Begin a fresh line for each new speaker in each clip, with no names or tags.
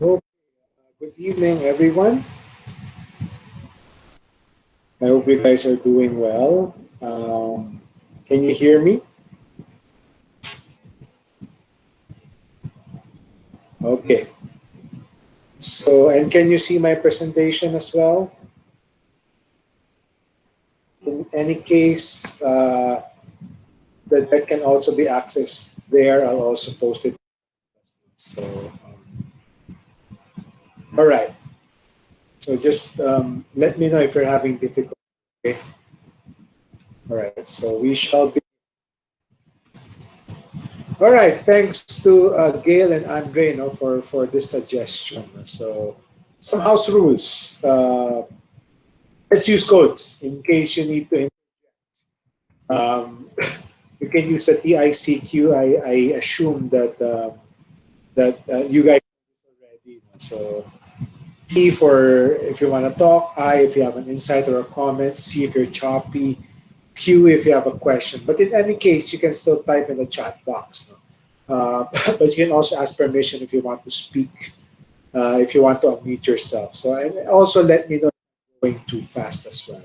Okay. Good evening, everyone. I hope you guys are doing well. Can you hear me? Okay. So, and can you see my presentation as well? In any case, that can also be accessed there. I'll also post it. So, all right. So just let me know if you're having difficulty. Okay. All right. So we shall be. All right. Thanks to Gail and Andre, for this suggestion. So some house rules. Let's use codes in case you need to. Um, you can use the TICQ. I assume that you guys already. So T for if you want to talk. I if you have an insight or a comment. C if you're choppy. Q if you have a question. But in any case, you can still type in the chat box. No? But you can also ask permission if you want to speak. If you want to unmute yourself. So and also let me know if I'm going too fast as well.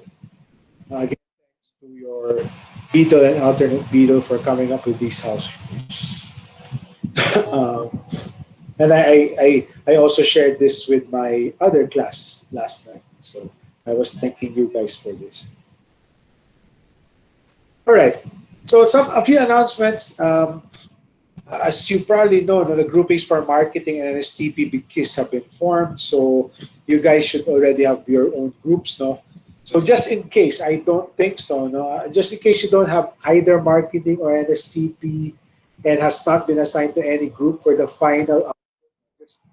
Again, thanks to your Beetle and alternate Beetle for coming up with these house rules. um, and I also shared this with my other class last night. So I was thanking you guys for this. All right. So a few announcements. As you probably know, no, the groupings for marketing and NSTP BKIS have been formed. So you guys should already have your own groups. No? So just in case, I don't think so. No? Just in case you don't have either marketing or NSTP and has not been assigned to any group for the final, just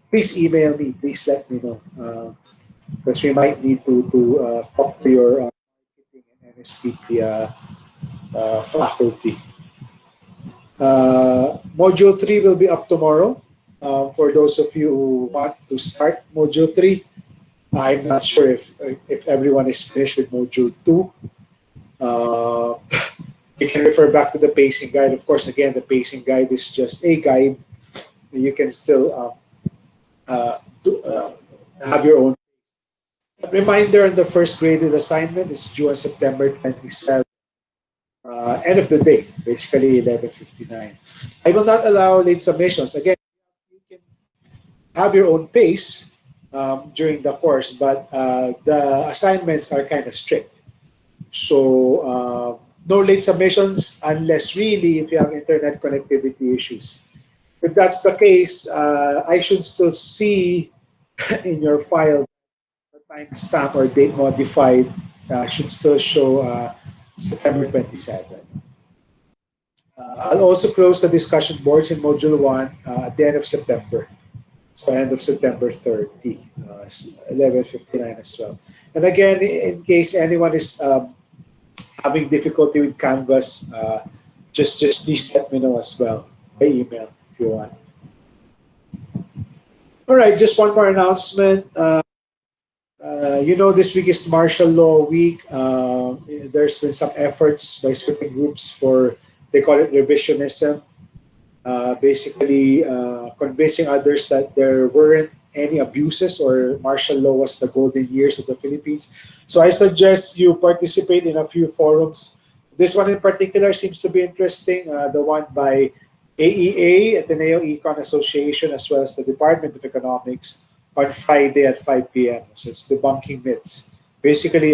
please email me. Please let me know. Because we might need to talk to your marketing and NSTP faculty. Module 3 will be up tomorrow. For those of you who want to start Module 3, I'm not sure if everyone is finished with Module 2. You can refer back to the pacing guide. Of course, again, the pacing guide is just a guide. You can still have your own. Reminder on the first graded assignment is due on September 27th. End of the day, basically 11:59. I will not allow late submissions. Again, you can have your own pace during the course, but the assignments are kind of strict. So no late submissions unless really if you have internet connectivity issues. If that's the case, I should still see in your file the timestamp or date modified should still show September 27th. I'll also close the discussion boards in Module 1 at the end of September. So end of September 30, 11:59 as well. And again, in case anyone is having difficulty with Canvas, just please let me know as well by email if you want. All right, just one more announcement. This week is martial law week. There's been some efforts by certain groups for, they call it revisionism, basically convincing others that there weren't any abuses or martial law was the golden years of the Philippines. So I suggest you participate in a few forums. This one in particular seems to be interesting, the one by AEA, Ateneo Econ Association, as well as the Department of Economics on Friday at 5 p.m. So it's debunking myths. Basically,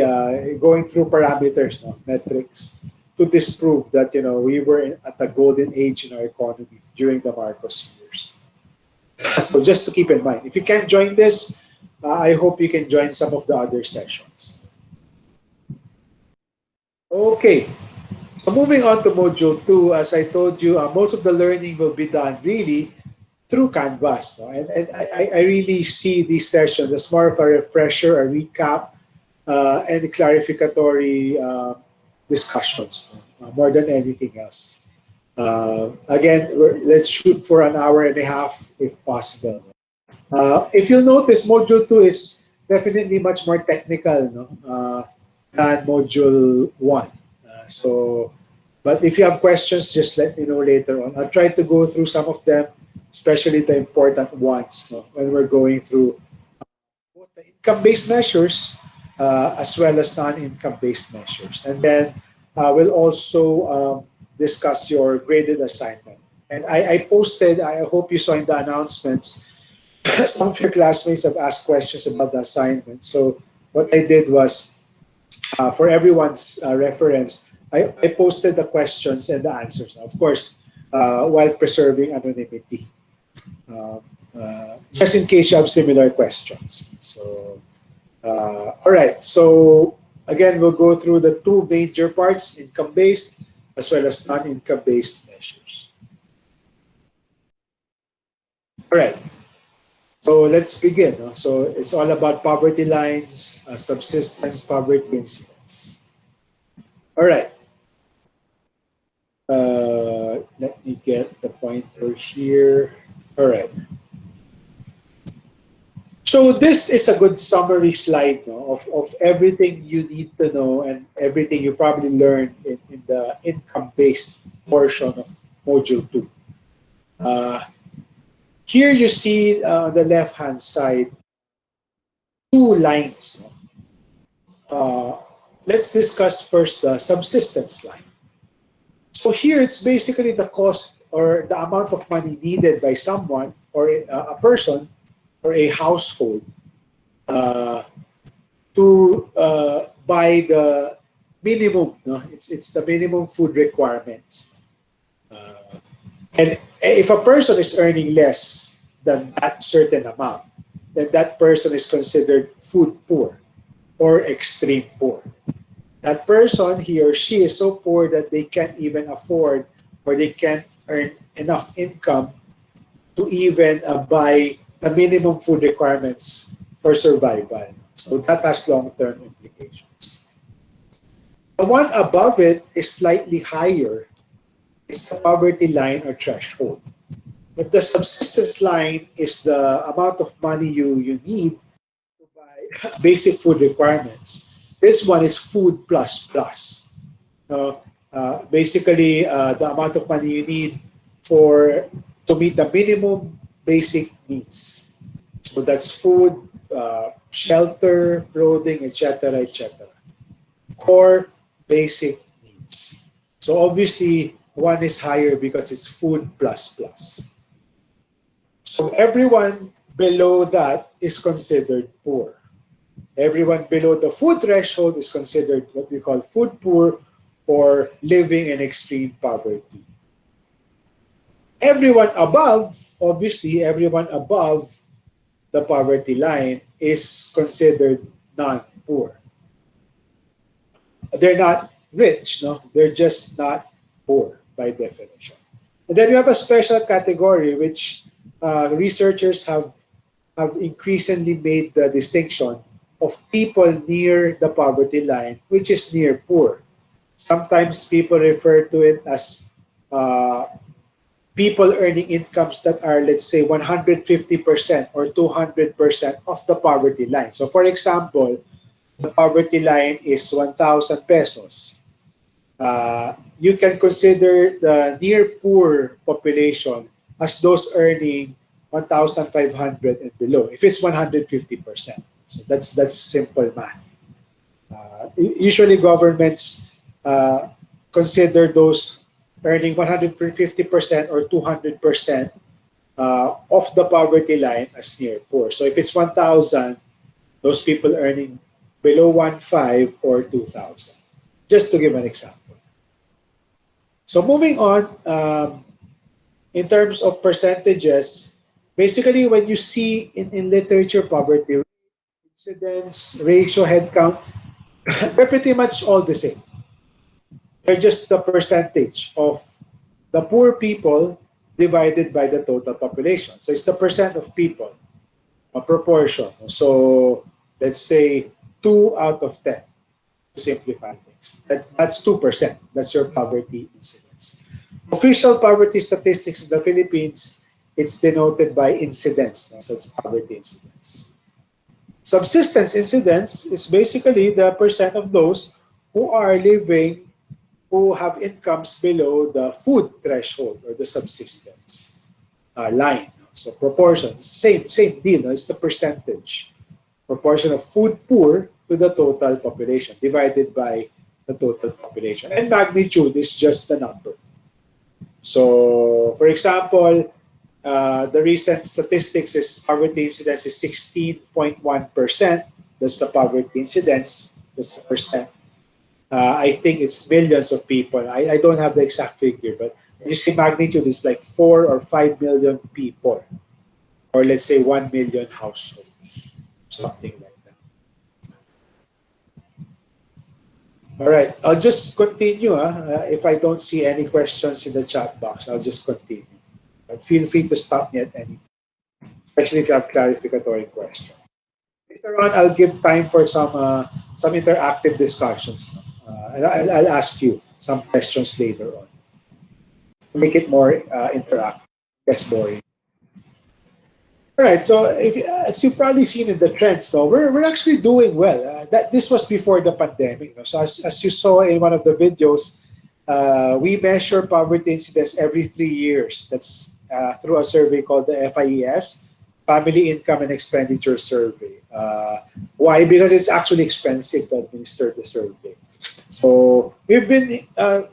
going through parameters, metrics, to disprove that we were at a golden age in our economy during the Marcos years. So just to keep in mind, if you can't join this, I hope you can join some of the other sessions. Okay, so moving on to Module 2, as I told you, most of the learning will be done really through Canvas. No? And I really see these sessions as more of a refresher, a recap, and clarificatory discussions, more than anything else. Again, let's shoot for an hour and a half if possible. If you'll notice, Module 2 is definitely much more technical than Module 1. But if you have questions, just let me know later on. I'll try to go through some of them especially the important ones, no, when we're going through both the income-based measures as well as non-income-based measures. And then we'll also discuss your graded assignment. And I posted, I hope you saw in the announcements, some of your classmates have asked questions about the assignment. So what I did was, for everyone's reference, I posted the questions and the answers. Of course, while preserving anonymity. Just in case you have similar questions. So, all right. So again, we'll go through the two major parts, income-based as well as non-income-based measures. All right. So let's begin. No? So it's all about poverty lines, subsistence, poverty incidence. All right. Let me get the pointer here. All right. So this is a good summary slide, no, of everything you need to know and everything you probably learned in the income-based portion of Module 2. Here you see on the left-hand side, two lines. Let's discuss first the subsistence line. So here it's basically the cost or the amount of money needed by someone or a person or a household to buy the minimum. No? It's the minimum food requirements. And if a person is earning less than that certain amount, then that person is considered food poor or extreme poor. That person, he or she, is so poor that they can't even afford or they can't earn enough income to even buy the minimum food requirements for survival. So that has long-term implications. The one above it is slightly higher. It's the poverty line or threshold. If the subsistence line is the amount of money you need to buy basic food requirements, this one is food plus plus. Basically, the amount of money you need to meet the minimum basic needs. So that's food, shelter, clothing, etc., etc. Core basic needs. So obviously, one is higher because it's food plus plus. So everyone below that is considered poor. Everyone below the food threshold is considered what we call food poor or living in extreme poverty. Everyone above, obviously, everyone above the poverty line is considered non-poor. They're not rich, no? They're just not poor by definition. And then we have a special category which researchers have increasingly made the distinction of people near the poverty line, which is near poor. Sometimes people refer to it as people earning incomes that are, let's say, 150% or 200% of the poverty line. So for example, the poverty line is 1,000 pesos. You can consider the near poor population as those earning 1,500 and below, if it's 150%. So that's simple math. Usually governments consider those earning 150% or 200% of the poverty line as near poor. So if it's 1,000, those people earning below 1,500 or 2,000, just to give an example. So moving on, in terms of percentages, basically when you see in literature poverty, incidence, ratio, headcount, they're pretty much all the same. They're just the percentage of the poor people divided by the total population. So it's the percent of people, a proportion. So let's say 2 out of 10 to simplify things. That's 2%. That's your poverty incidence. Official poverty statistics in the Philippines, it's denoted by incidence. So it's poverty incidence. Subsistence incidence is basically the percent of those who are living, who have incomes below the food threshold or the subsistence. line. So proportions, same deal. No? It's the percentage, proportion of food poor to the total population divided by the total population. And magnitude is just the number. So, for example, the recent statistics is poverty incidence is 16.1%. That's the poverty incidence. That's the percent. I think it's millions of people. I don't have the exact figure, but when you say magnitude, it's like 4 or 5 million people, or let's say 1 million households, something like that. All right, I'll just continue. If I don't see any questions in the chat box, I'll just continue. But feel free to stop me at any, especially if you have clarificatory questions. Later on, I'll give time for some interactive discussions. And I'll ask you some questions later on to make it more interactive, less boring. All right. So, as you've probably seen in the trends, though, we're actually doing well. That this was before the pandemic. So, as you saw in one of the videos, we measure poverty incidence every 3 years. That's through a survey called the FIES, Family Income and Expenditure Survey. Why? Because it's actually expensive to administer the survey. So we've been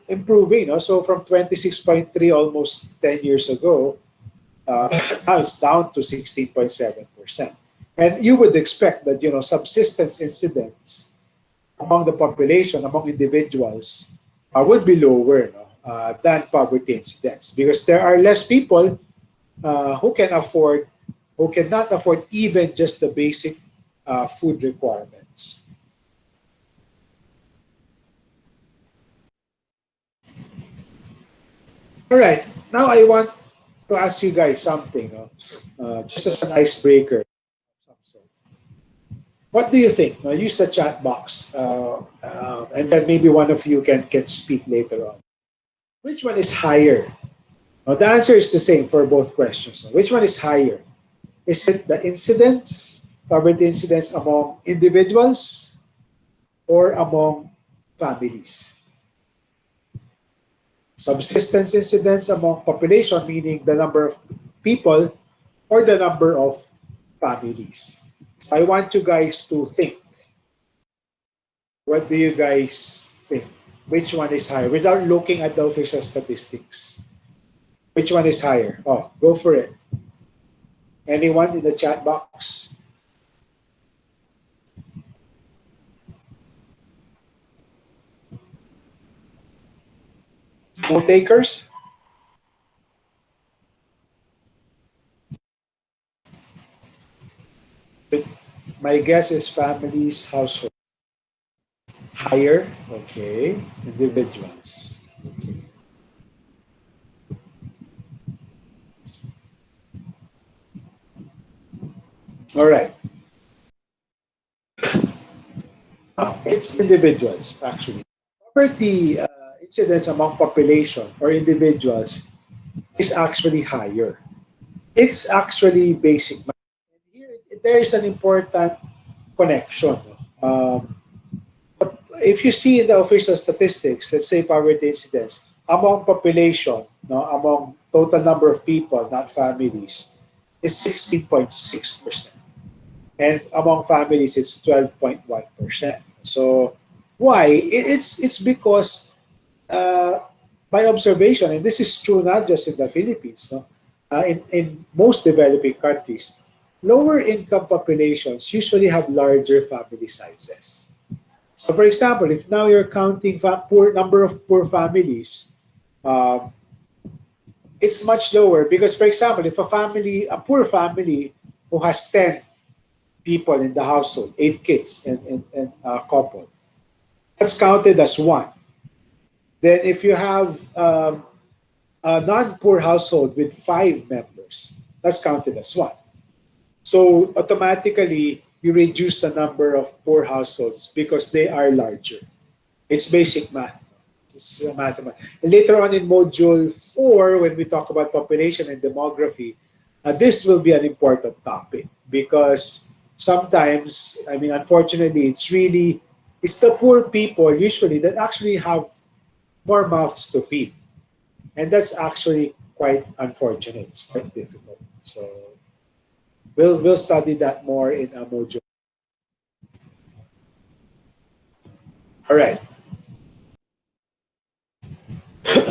improving. So from 26.3 almost 10 years ago, now it's down to 16.7%. And you would expect that subsistence incidents among the population, among individuals, would be lower than poverty incidents because there are less people who cannot afford even just the basic food requirements. All right, now I want to ask you guys something, just as an icebreaker. What do you think? Use the chat box, and then maybe one of you can speak later on. Which one is higher? The answer is the same for both questions. Which one is higher? Is it the incidence, poverty incidence among individuals or among families? Subsistence incidence among population, meaning the number of people or the number of families. So I want you guys to think. What do you guys think? Which one is higher? Without looking at the official statistics. Which one is higher? Oh, go for it. Anyone in the chat box? No takers? My guess is families, household. Higher? Okay. Individuals. Okay. All right. It's individuals, actually. Poverty incidence among population or individuals is actually higher. It's actually basic math. Here, there is an important connection. Um, if you see in the official statistics, let's say poverty incidence among population, among total number of people, not families, is 16.6%. And among families, it's 12.1%. So why? It's because by observation, and this is true not just in the Philippines, in most developing countries, lower income populations usually have larger family sizes. So, for example, if now you're counting poor number of poor families, um, it's much lower because, for example, if a poor family who has 10 people in the household, 8 kids and a couple, that's counted as one. Then if you have a non-poor household with 5 members, that's counted as one. So automatically, you reduce the number of poor households because they are larger. It's basic math. It's mathematics. And later on in Module 4, when we talk about population and demography, this will be an important topic because sometimes, I mean, unfortunately, it's the poor people usually that actually have more mouths to feed. And that's actually quite unfortunate. It's quite difficult. So we'll study that more in a module. All right.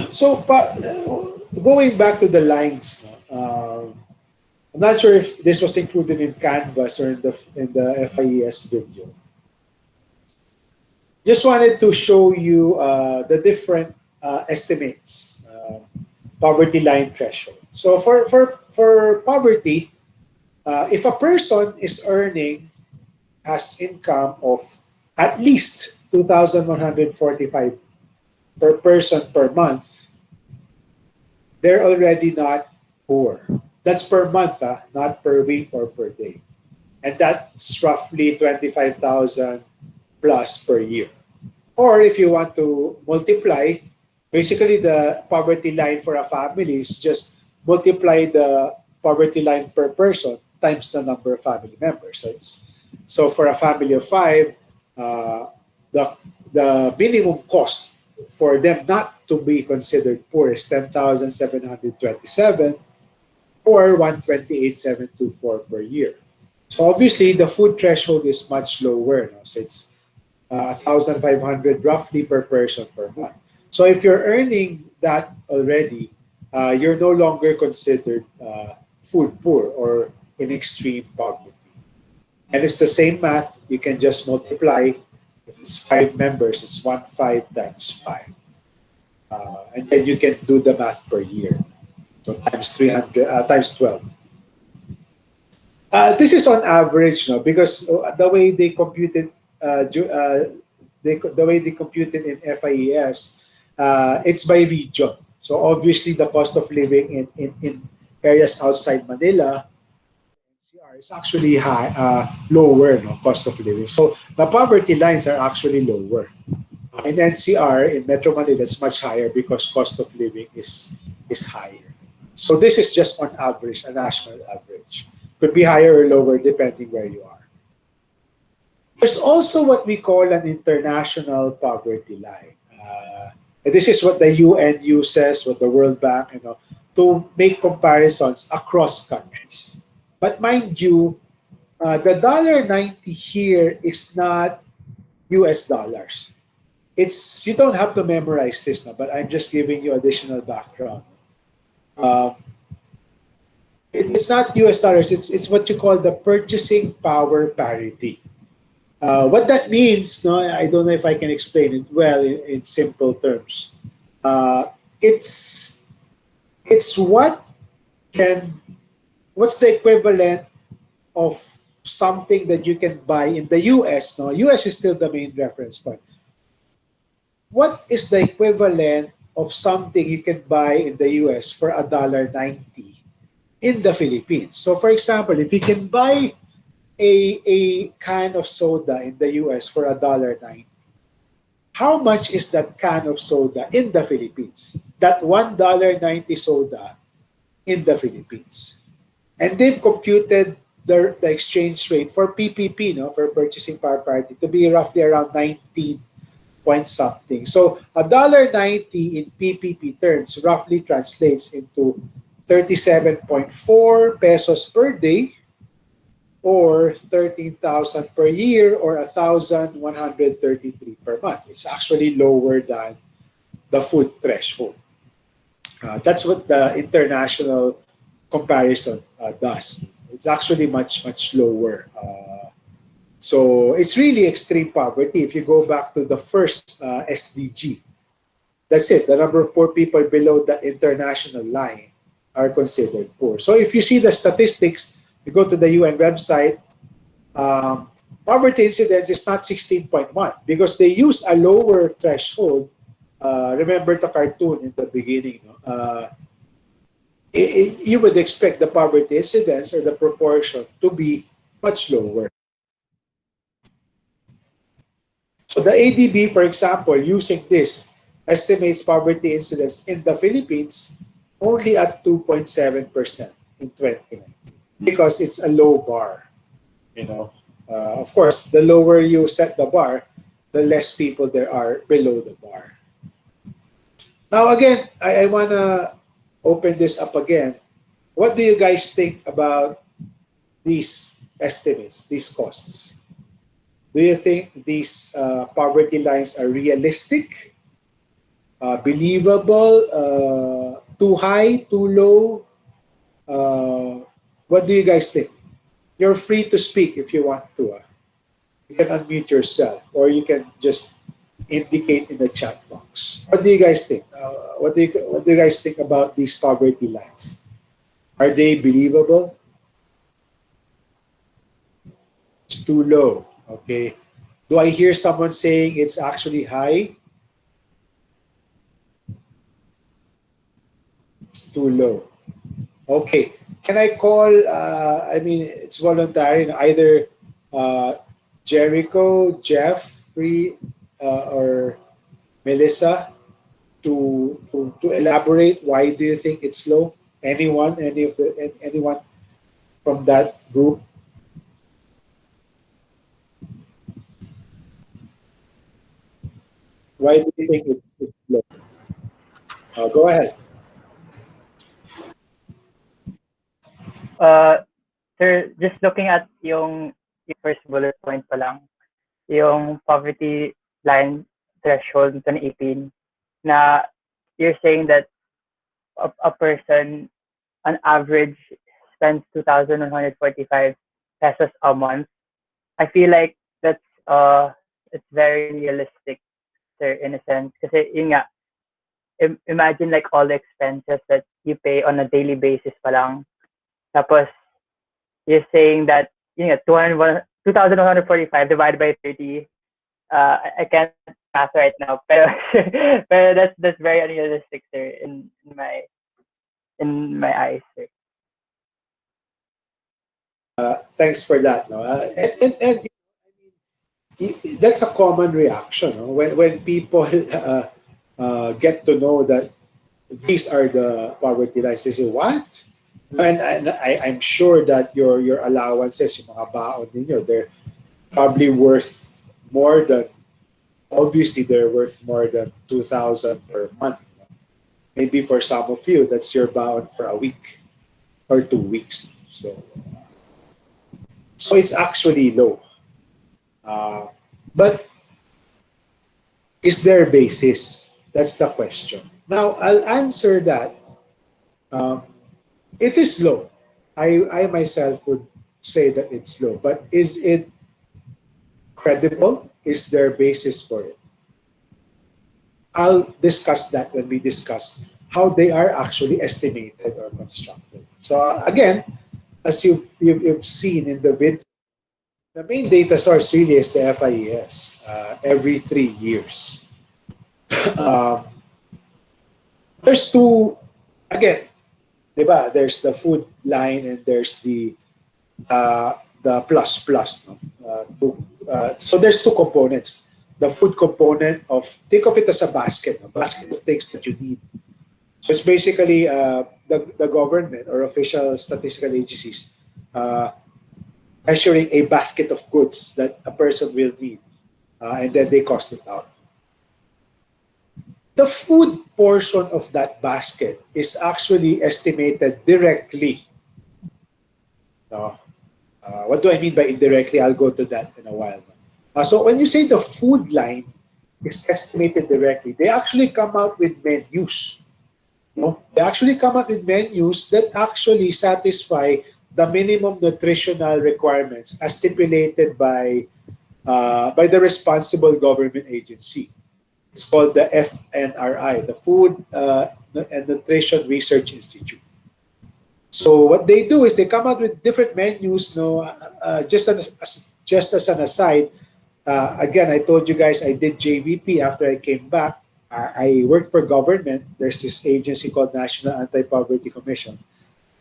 So going back to the lines, I'm not sure if this was included in Canvas or in the FIES video. Just wanted to show you the different estimates, poverty line threshold. So for poverty, if a person is earning, has income of at least 2,145 per person per month, they're already not poor. That's per month, not per week or per day. And that's roughly 25,000 plus per year. Or if you want to multiply, basically the poverty line for a family is just multiply the poverty line per person times the number of family members. So for a family of five, the minimum cost for them not to be considered poor is 10,727 or 128,724 per year. So obviously the food threshold is much lower. No? So it's 1,500 roughly per person per month. So if you're earning that already, you're no longer considered food poor or in extreme poverty. And it's the same math. You can just multiply. If it's 5 members, it's 1,500 times 5. And then you can do the math per year. So times 300, times 12. This is on average, no, because the way they computed, the way they computed in FIES, it's by region. So obviously, the cost of living in areas outside Manila is actually lower, no, cost of living. So the poverty lines are actually lower. In NCR, in Metro Manila, it's much higher because cost of living is higher. So this is just on average, a national average. Could be higher or lower depending where you are. There's also what we call an international poverty line. And this is what the UN uses, what the World Bank, to make comparisons across countries. But mind you, the $1.90 here is not US dollars. You don't have to memorize this now, but I'm just giving you additional background. It's not US dollars, it's what you call the purchasing power parity. What that means, no, I don't know if I can explain it well in simple terms. It's what's the equivalent of something that you can buy in the US. No, US is still the main reference point. What is the equivalent of something you can buy in the US for $1.90 in the Philippines? So, for example, if you can buy a can of soda in the US for $1.90, how much is that can of soda in the Philippines? That $1.90 soda in the Philippines. And they've computed the exchange rate for PPP, no, for purchasing power parity, to be roughly around 19 point something. So $1.90 in PPP terms roughly translates into 37.4 pesos per day, or 13,000 per year, or 1,133 per month. It's actually lower than the food threshold. That's what the international comparison does. It's actually much lower. So it's really extreme poverty. If you go back to the first SDG, that's it. The number of poor people below the international line are considered poor. So if you see the statistics, you go to the UN website, poverty incidence is not 16.1 because they use a lower threshold. Remember the cartoon in the beginning. No? You would expect the poverty incidence or the proportion to be much lower. So the ADB, for example, using this, estimates poverty incidence in the Philippines only at 2.7% in 2019 because it's a low bar. Of course, the lower you set the bar, the less people there are below the bar. Now, again, I want to open this up again. What do you guys think about these estimates, these costs? Do you think these poverty lines are realistic, believable, too high, too low? What do you guys think? You're free to speak if you want to. You can unmute yourself, or you can just indicate in the chat box. What do you guys think? What do you guys think about these poverty lines? Are they believable? It's too low. Okay. Do I hear someone saying it's actually high? It's too low. Okay. Can I call? I mean, it's voluntary. Either Jericho, Jeffrey, or Melissa to elaborate. Why do you think it's low? Anyone? Anyone from that group? Why do you think it's low? Go ahead.
Sir, just looking at yung first bullet point pa lang, yung poverty line threshold in 2018, na you're saying that a person on average spends 2,145 pesos a month. I feel like it's very realistic, sir, in a sense. Kasi yun nga, imagine like all the expenses that you pay on a daily basis pa lang. Tapos, you're saying that, yun nga, 2,145 divided by 30. I can't math right now, pero, pero that's very unrealistic, sir, in my eyes, sir.
Thanks for that. No? And that's a common reaction. No? When people get to know that these are the poverty lines, they say, what? And I'm sure that your allowances, yung mga baon ninyo, they're probably worth more than, obviously they're worth more than 2,000 per month. Maybe for some of you, that's your baon for a week or 2 weeks. So it's actually low. But is there basis? That's the question. Now, I'll answer that. It is low. I myself would say that it's low. But is it credible? Is there basis for it? I'll discuss that when we discuss how they are actually estimated or constructed. So again, as you've seen in the video, the main data source really is the FIES every 3 years. There's two, again, diba? There's the food line and there's the plus. No? So there's two components. The food component of, think of it as a basket of things that you need. So it's basically the government or official statistical agencies measuring a basket of goods that a person will need, and then they cost it out. The food portion of that basket is actually estimated directly. What do I mean by indirectly? I'll go to that in a while. So when you say the food line is estimated directly, they actually come out with menus. They actually come up with menus that actually satisfy the minimum nutritional requirements as stipulated by the responsible government agency. It's called the FNRI, the Food and Nutrition Research Institute. So what they do is they come out with different menus. Just as an aside, again, I told you guys I did JVP after I came back. I worked for government. There's this agency called National Anti-Poverty Commission.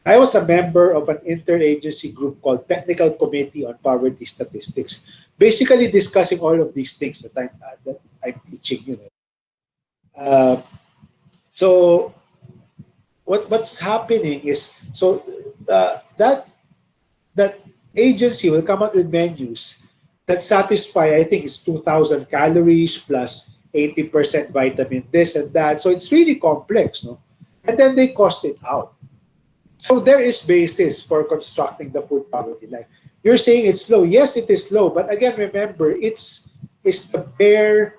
I was a member of an interagency group called Technical Committee on Poverty Statistics, basically discussing all of these things that I'm teaching. So what's happening is, so that agency will come up with menus that satisfy, I think it's 2,000 calories plus 80% vitamin this and that. So it's really complex, no? and then they cost it out. So there is basis for constructing the food poverty line. You're saying it's low. Yes, it is low, but again, remember, it's the bare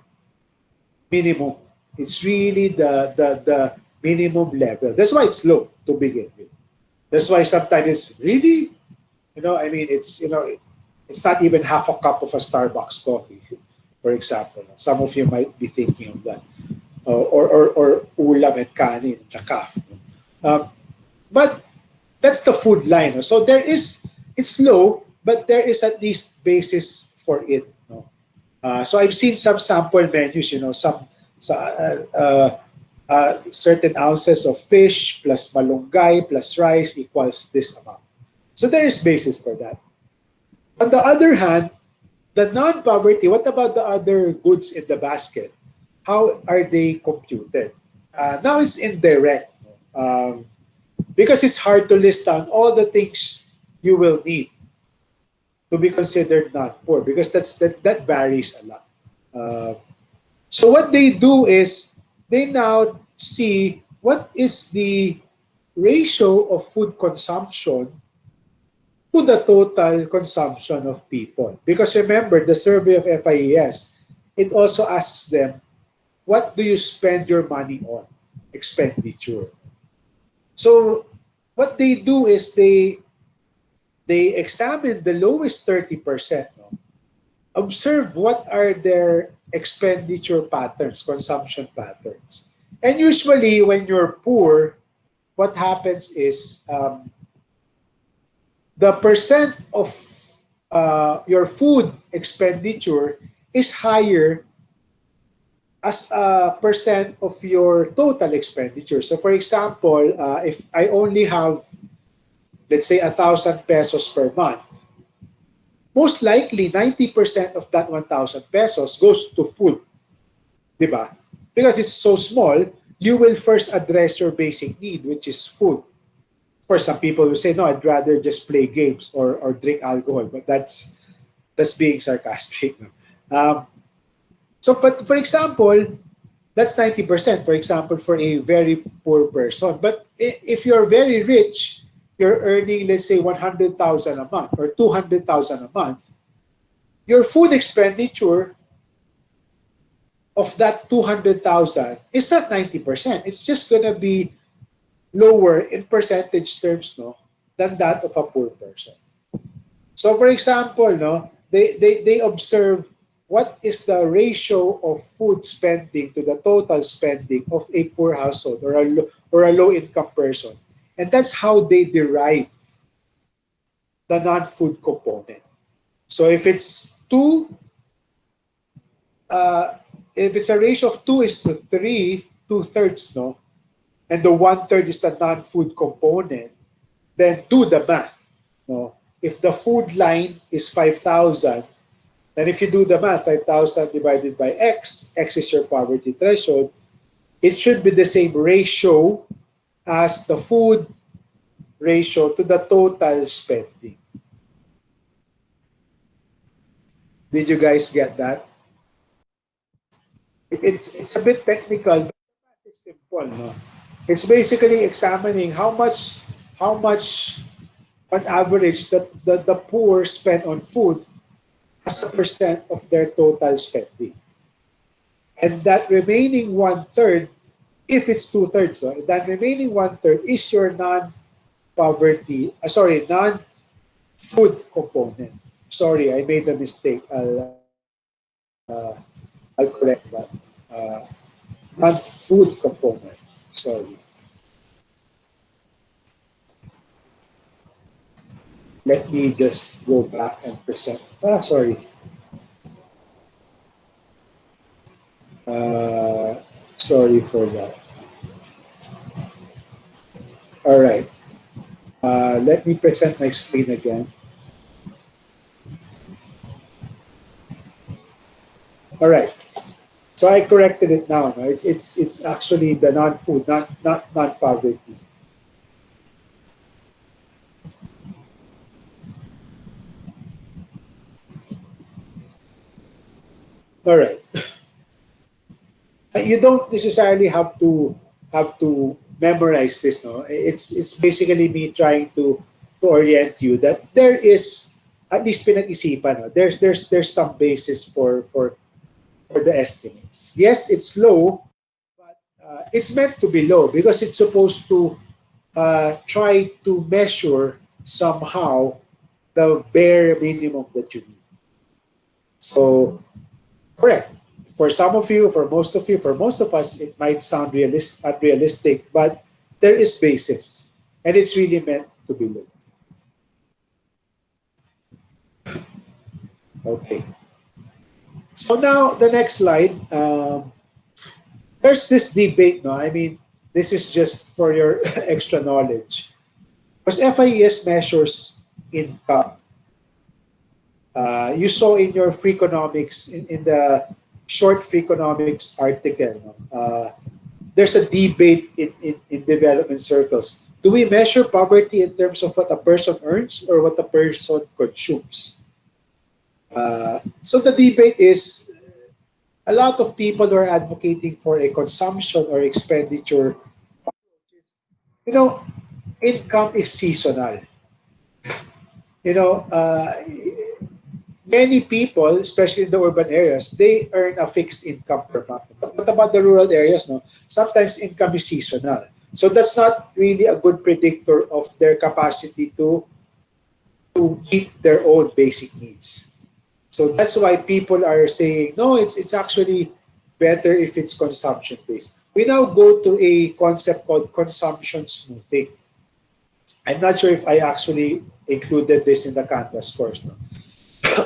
minimum. It's really the minimum level. That's why it's low to begin with. That's why sometimes it's really, I mean, it's not even half a cup of a Starbucks coffee, for example. Some of you might be thinking of that, or ulam and kanin, the calf. Um, but that's the food line. So it's low, but there is at least basis for it. No? So I've seen some sample menus, certain ounces of fish plus malunggay plus rice equals this amount. So there is basis for that. On the other hand, the non-poverty, what about the other goods in the basket? How are they computed? Now it's indirect. Because it's hard to list down all the things you will need to be considered not poor because that varies a lot. Uh, so what they do is they now see what is the ratio of food consumption to the total consumption of people. Because remember, the survey of FIES, it also asks them, what do you spend your money on? Expenditure. So what they do is they examine the lowest 30%, no? Observe what are their expenditure patterns, consumption patterns. And usually when you're poor, what happens is the percent of your food expenditure is higher as a percent of your total expenditure. So for example, if I only have, let's say, 1,000 pesos per month, most likely 90% of that 1,000 pesos goes to food, di ba? Because it's so small, you will first address your basic need, which is food. For some people who say, no, I'd rather just play games or drink alcohol, but that's being sarcastic. No? But for example, that's 90%, for example, for a very poor person. But if you're very rich, you're earning, let's say, 100,000 a month or 200,000 a month, your food expenditure of that 200,000 is not 90%. It's just going to be lower in percentage terms, no, than that of a poor person. So for example, no, they observe what is the ratio of food spending to the total spending of a poor household or a low income person. And that's how they derive the non-food component. So uh, if it's a ratio of 2:3, two-thirds, no, and the one-third is the non-food component, then do the math. No? If the food line is 5,000, then if you do the math, 5,000 divided by X is your poverty threshold, it should be the same ratio as the food ratio to the total spending. Did you guys get that? It's a bit technical, but it's simple. No? It's basically examining how much on average the poor spend on food as a percent of their total spending. And that remaining one-third, if it's two-thirds, so that remaining one-third is your non-food component. Sorry, I made a mistake. I'll correct that. Uh, Non-food component. Sorry. Let me just go back and present. Sorry. Uh, Sorry for that. All right. Let me present my screen again. All right. So I corrected it now. No? It's actually the non-food, not non-poverty. All right. You don't necessarily have to memorize this. No, it's basically me trying to orient you that there is at least pinag-isipan. No? There's some basis for the estimates. Yes, it's low, but it's meant to be low because it's supposed to try to measure somehow the bare minimum that you need. So, correct. For some of you, for most of you, for most of us, it might sound unrealistic, but there is basis, and it's really meant to be low. Okay. So now the next slide. There's this debate. No, I mean, this is just for your extra knowledge. Because FIES measures income. You saw in your free economics, in the short free economics article, no? There's a debate in development circles. Do we measure poverty in terms of what a person earns or what a person consumes? So the debate is a lot of people are advocating for a consumption or expenditure. You know, income is seasonal. You know, many people, especially in the urban areas, they earn a fixed income per month. But what about the rural areas? No, sometimes income is seasonal. So that's not really a good predictor of their capacity to meet their own basic needs. So that's why people are saying, no, it's actually better if it's consumption based. We now go to a concept called consumption smoothing. I'm not sure if I actually included this in the Canvas course. No?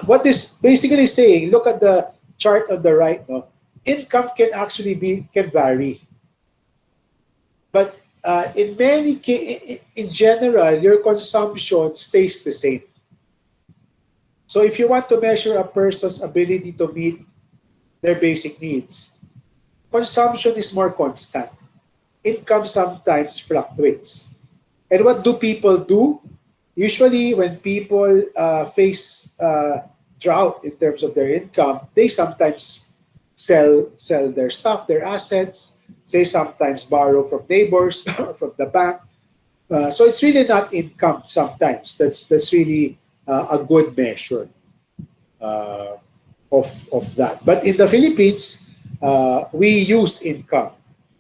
What this basically saying, look at the chart on the right. No? Income can actually can vary. But in general, your consumption stays the same. So if you want to measure a person's ability to meet their basic needs, consumption is more constant. Income sometimes fluctuates. And what do people do? Usually, when people face drought in terms of their income, they sometimes sell their stuff, their assets. They sometimes borrow from neighbors or from the bank. So it's really not income sometimes. That's really a good measure uh, of that. But in the Philippines, we use income.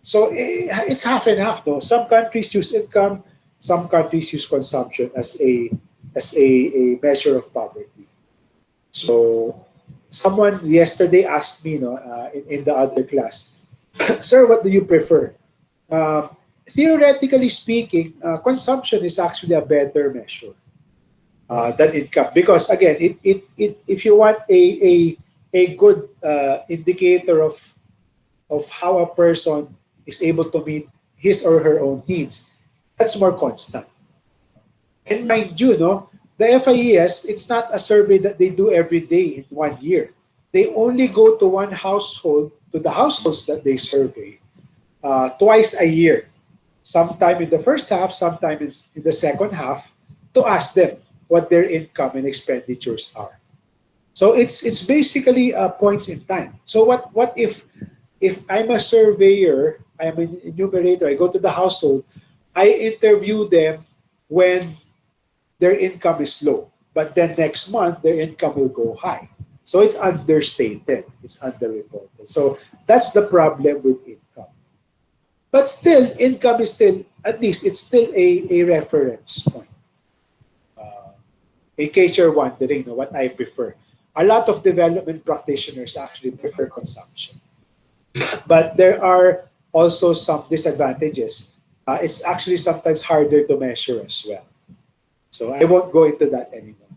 So it's half and half, though. Some countries use income, some countries use consumption as a measure of poverty. So someone yesterday asked me, no, in the other class, sir, what do you prefer? Um, Theoretically speaking, consumption is actually a better measure than income because again, if you want a good indicator of how a person is able to meet his or her own needs, that's more constant. And mind you, no, the FIES, it's not a survey that they do every day in 1 year. They only go to one household, to the households that they survey, twice a year. Sometime in the first half, sometime in the second half, to ask them what their income and expenditures are. So it's basically points in time. So what if I'm a surveyor, I'm an enumerator, I go to the household, I interview them when their income is low, but then next month their income will go high. So it's understated, it's underreported. So that's the problem with income. But still, income is still, at least it's still a reference point. Uh, in case you're wondering, what I prefer. A lot of development practitioners actually prefer consumption. But there are also some disadvantages. It's actually sometimes harder to measure as well. So I won't go into that anymore.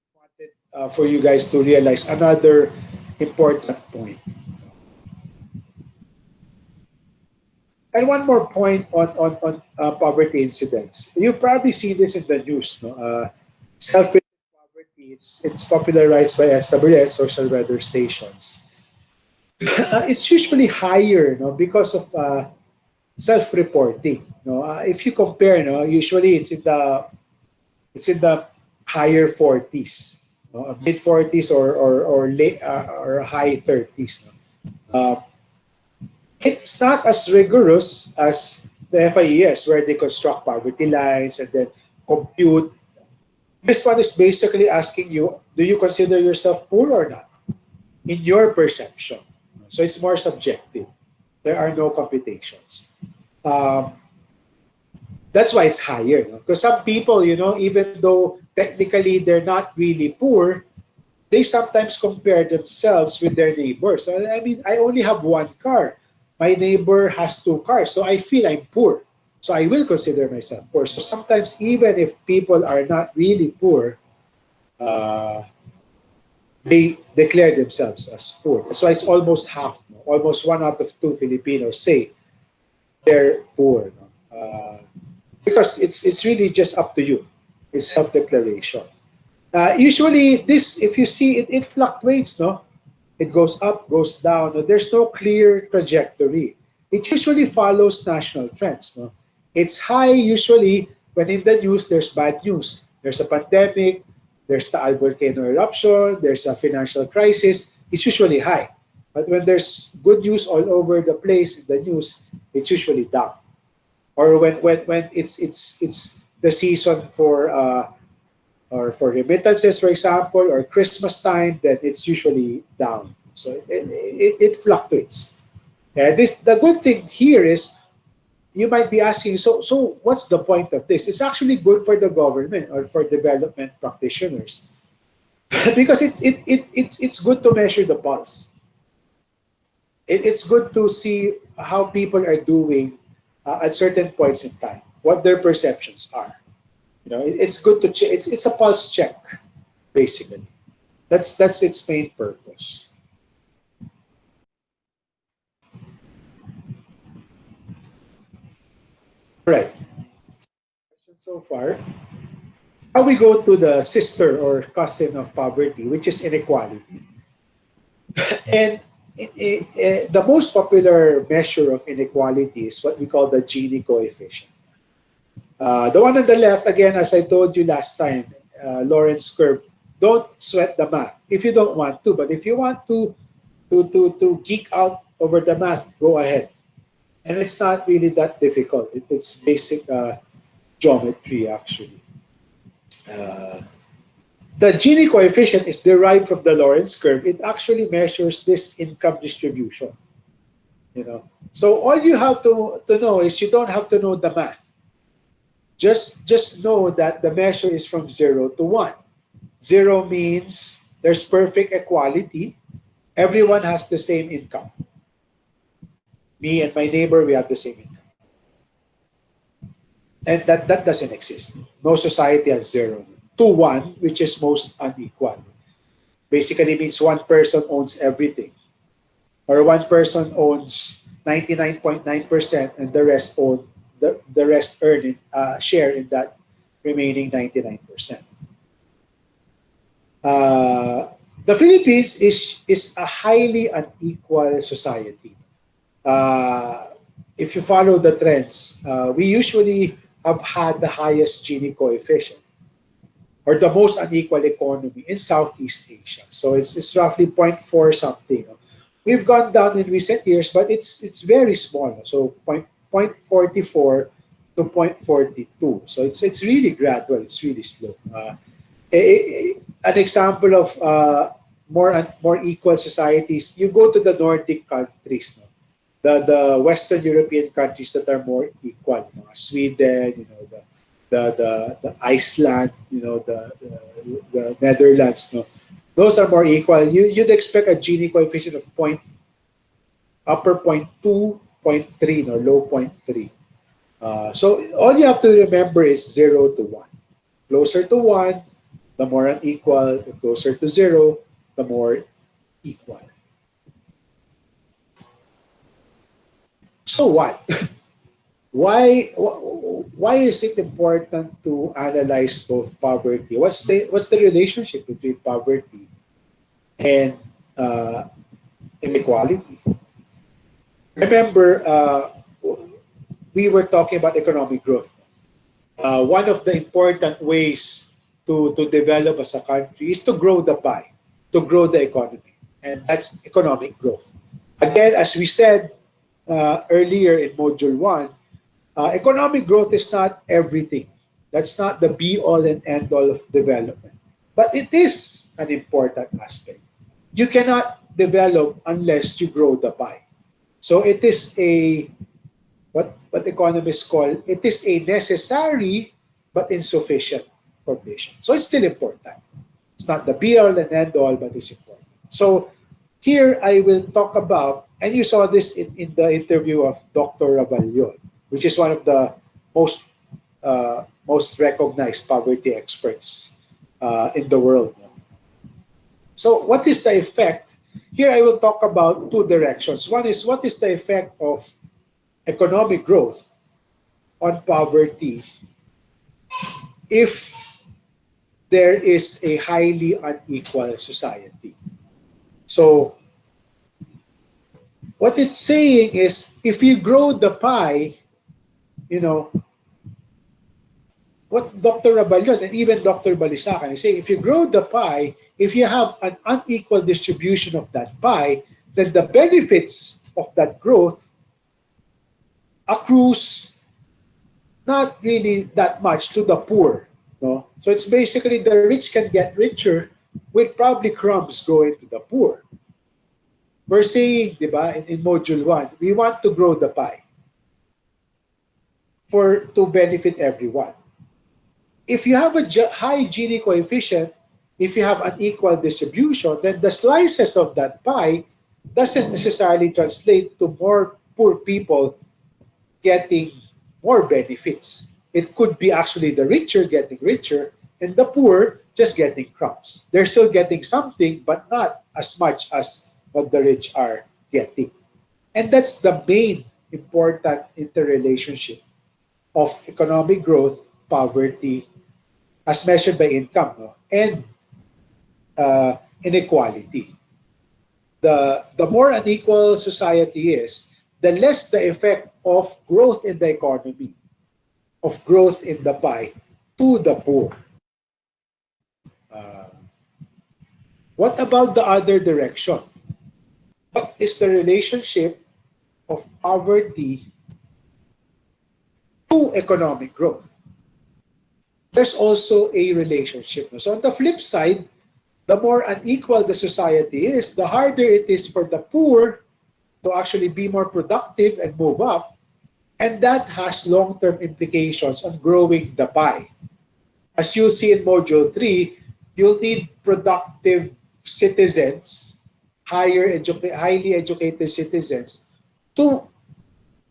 I wanted for you guys to realize another important point. And one more point on poverty incidents. You've probably seen this in the news. No? Self-rated poverty, it's popularized by SWS, social weather stations. It's usually higher, no, because of self-reporting. No, if you compare, no, usually it's in the higher 40s, no, mid 40s or late or high 30s. No? It's not as rigorous as the FIES, where they construct poverty lines and then compute. This one is basically asking you, do you consider yourself poor or not in your perception? So it's more subjective. There are no computations. Um, that's why it's higher. Because some people, even though technically they're not really poor, they sometimes compare themselves with their neighbors. So, I mean, I only have one car. My neighbor has two cars, so I feel I'm poor. So I will consider myself poor. So sometimes, even if people are not really poor, uh, they declare themselves as poor. That's why it's almost half. No? Almost one out of two Filipinos say they're poor. No? Because it's really just up to you. It's self-declaration. Usually, this, if you see it, it fluctuates. No, it goes up, goes down. No? There's no clear trajectory. It usually follows national trends. No, it's high usually when in the news there's bad news. There's a pandemic. There's the volcano eruption. There's a financial crisis. It's usually high. But when there's good news all over the place in the news, it's usually down. Or when it's the season for or for remittances, for example, or Christmas time, then it's usually down. So it fluctuates. And this, the good thing here is, you might be asking, so what's the point of this? It's actually good for the government or for development practitioners because it's good to measure the pulse. It's good to see how people are doing at certain points in time, what their perceptions are. It's good to check. It's a pulse check, basically. That's its main purpose. All right. So far, now we go to the sister or cousin of poverty, which is inequality. And the most popular measure of inequality is what we call the Gini coefficient. The one on the left, again, as I told you last time, Lawrence curve. Don't sweat the math if you don't want to. But if you want to geek out over the math, go ahead. And it's not really that difficult. It's basic geometry, actually. Uh, the Gini coefficient is derived from the Lorentz curve. It actually measures this income distribution. So all you have to know is, you don't have to know the math. Just know that the measure is from 0 to 1. 0 means there's perfect equality. Everyone has the same income. Me and my neighbor, we have the same income. And that doesn't exist. No society has 0. To 1, which is most unequal. Basically means one person owns everything. Or one person owns 99.9% and the rest own the rest earn it, share in that remaining 99%. The Philippines is a highly unequal society. If you follow the trends, we usually have had the highest Gini coefficient or the most unequal economy in Southeast Asia. So it's roughly zero point 0.4 something. We've gone down in recent years, but it's very small. So 0.44 to 0.42. So it's really gradual. It's really slow. An example of more equal societies, you go to the Nordic countries, no? The Western European countries that are more equal, Sweden, the Iceland, the Netherlands, no? Those are more equal. You'd expect a Gini coefficient of upper point 2, point 3, no, low point 3. So all you have to remember is 0 to 1. Closer to 1, the more unequal. The closer to 0, the more equal. So what? Why is it important to analyze both poverty? What's the relationship between poverty and uh, inequality? Remember, we were talking about economic growth. One of the important ways to develop as a country is to grow the pie, to grow the economy, and that's economic growth. Again, as we said, earlier in Module 1, economic growth is not everything. That's not the be all and end all of development. But it is an important aspect. You cannot develop unless you grow the pie. So it is a what economists call it is a necessary but insufficient condition. So it's still important. It's not the be all and end all, but it's important. So here I will talk about, and you saw this in the interview of Dr. Raballon, which is one of the most most recognized poverty experts in the world. So what is the effect? Here I will talk about two directions. One is what is the effect of economic growth on poverty if there is a highly unequal society. So what it's saying is if you grow the pie, you know, what Dr. Raballon and even Dr. Balisacan is saying, if you grow the pie, if you have an unequal distribution of that pie, then the benefits of that growth accrues not really that much to the poor. No? So it's basically the rich can get richer with probably crumbs going to the poor. We're saying, di ba, in Module 1, we want to grow the pie to benefit everyone. If you have a high Gini coefficient, if you have an equal distribution, then the slices of that pie doesn't necessarily translate to more poor people getting more benefits. It could be actually the richer getting richer and the poor just getting crumbs. They're still getting something, but not as much as what the rich are getting. And that's the main important interrelationship of economic growth, poverty, as measured by income, no? And inequality. The more unequal society is, the less the effect of growth in the economy, of growth in the pie to the poor. Uh, what about the other direction? What is the relationship of poverty to economic growth? There's also a relationship. So on the flip side, the more unequal the society is, the harder it is for the poor to actually be more productive and move up. And that has long-term implications on growing the pie. As you see in Module 3, you'll need productive citizens, highly educated citizens, to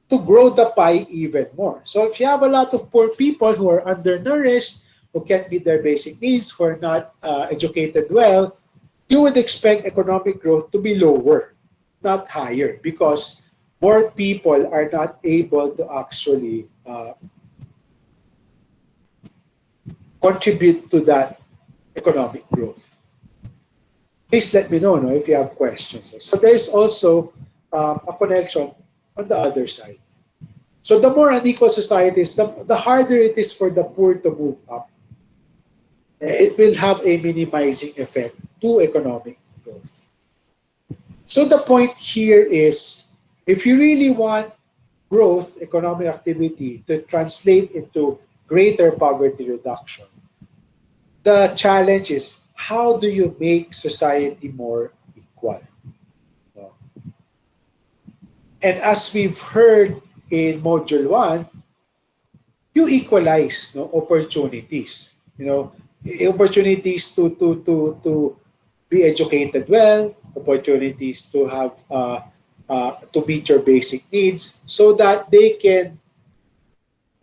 grow the pie even more. So if you have a lot of poor people who are undernourished, who can't meet their basic needs, who are not educated well, you would expect economic growth to be lower, not higher, because more people are not able to actually contribute to that economic growth. Please let me know, no, if you have questions. So there's also a connection on the other side. So the more unequal societies, the harder it is for the poor to move up. It will have a minimizing effect to economic growth. So the point here is, if you really want growth, economic activity to translate into greater poverty reduction, the challenge is, how do you make society more equal? And as we've heard in Module 1, you equalize, no, opportunities. Opportunities to be educated well, opportunities to have to meet your basic needs, so that they can,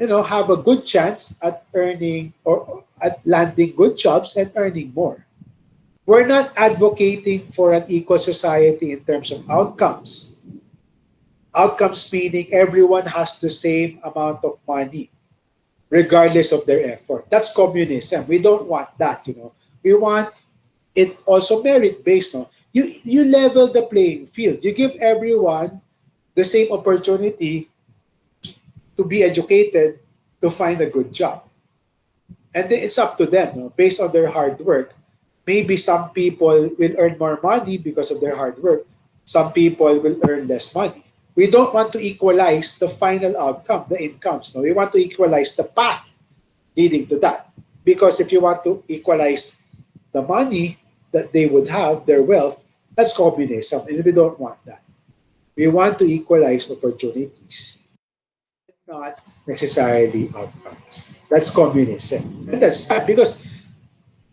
have a good chance at earning or at landing good jobs and earning more. We're not advocating for an equal society in terms of outcomes. Outcomes meaning everyone has the same amount of money, regardless of their effort. That's communism. We don't want that, We want it also merit-based. No? You level the playing field. You give everyone the same opportunity to be educated, to find a good job. And then it's up to them, no? Based on their hard work. Maybe some people will earn more money because of their hard work. Some people will earn less money. We don't want to equalize the final outcome, the incomes. No, we want to equalize the path leading to that. Because if you want to equalize the money that they would have, their wealth, that's communism, and we don't want that. We want to equalize opportunities, not necessarily outcomes. That's communism, and that's bad because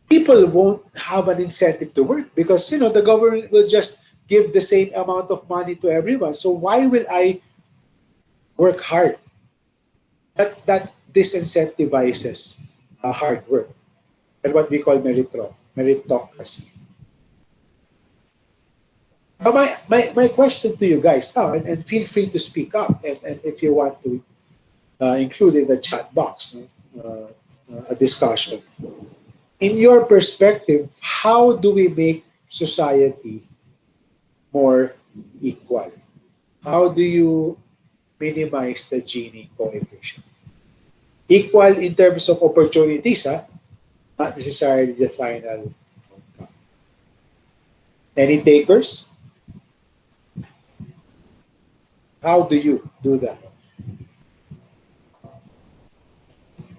people won't have an incentive to work because the government will just give the same amount of money to everyone. So why will I work hard? That disincentivizes hard work and what we call meritocracy. My question to you guys now, and feel free to speak up, and if you want to include in the chat box a discussion. In your perspective, how do we make society more equal? How do you minimize the Gini coefficient? Equal in terms of opportunities, not necessarily the final outcome. Any takers? How do you do that?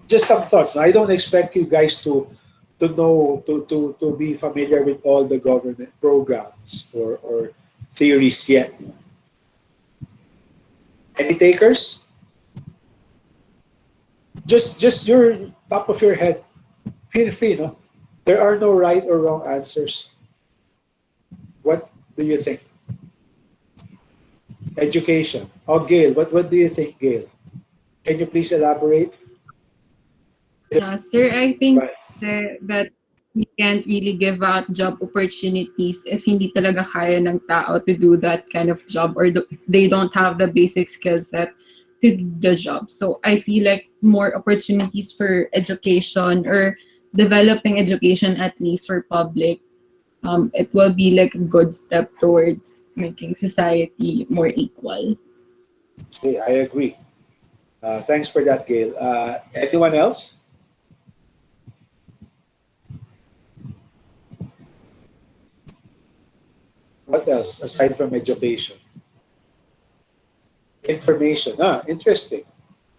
Just some thoughts. I don't expect you guys to know to be familiar with all the government programs or theories yet. Any takers? Just your top of your head. Feel free, no? There are no right or wrong answers. What do you think? Education. Oh, Gail, what do you think, Gail? Can you please elaborate?
Sir, I think
Right.
that we can't really give out job opportunities if hindi talaga kaya ng tao to do that kind of job or they don't have the basic skill set to do the job. So I feel like more opportunities for education or developing education at least for public, it will be like a good step towards making society more equal.
Okay, I agree. Thanks for that, Gail. Anyone else? What else aside from education? Information. Interesting.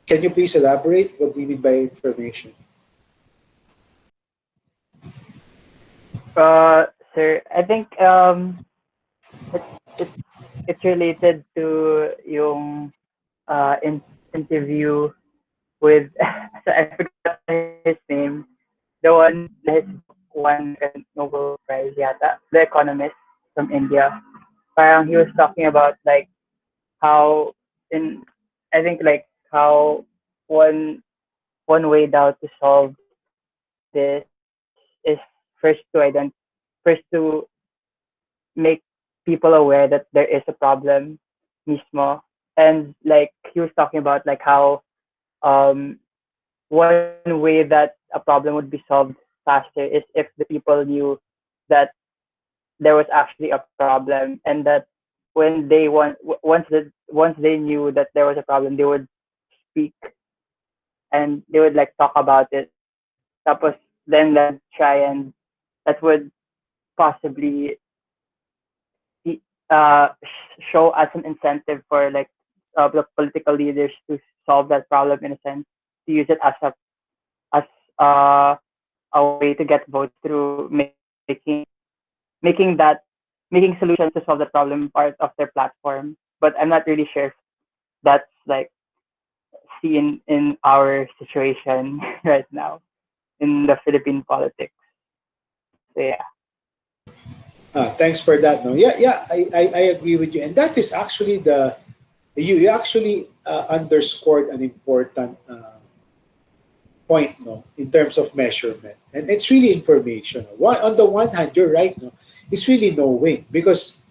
Can you please elaborate? What do you mean by information?
Sir, I think it's it's it's related to yung interview with so I forgot his name, the one his book won a Nobel Prize yata, the economist from India. Parang he was talking about like how in I think like how one one way now to solve this is first to first to make people aware that there is a problem mismo, and like he was talking about like how um one way that a problem would be solved faster is if the people knew that there was actually a problem, and that when they once they knew that there was a problem, they would speak and they would like talk about it. Tapos then that would try and that would possibly show as an incentive for like the political leaders to solve that problem in a sense, to use it as uh, a way to get votes through making that making solutions to solve the problem part of their platform. But I'm not really sure if that's like seen in our situation right now in the Philippine politics. So yeah.
Thanks for that. No, yeah, I agree with you, and that is actually you actually underscored an important point, no, in terms of measurement, and it's really information. On the one hand, you're right, no, it's really knowing because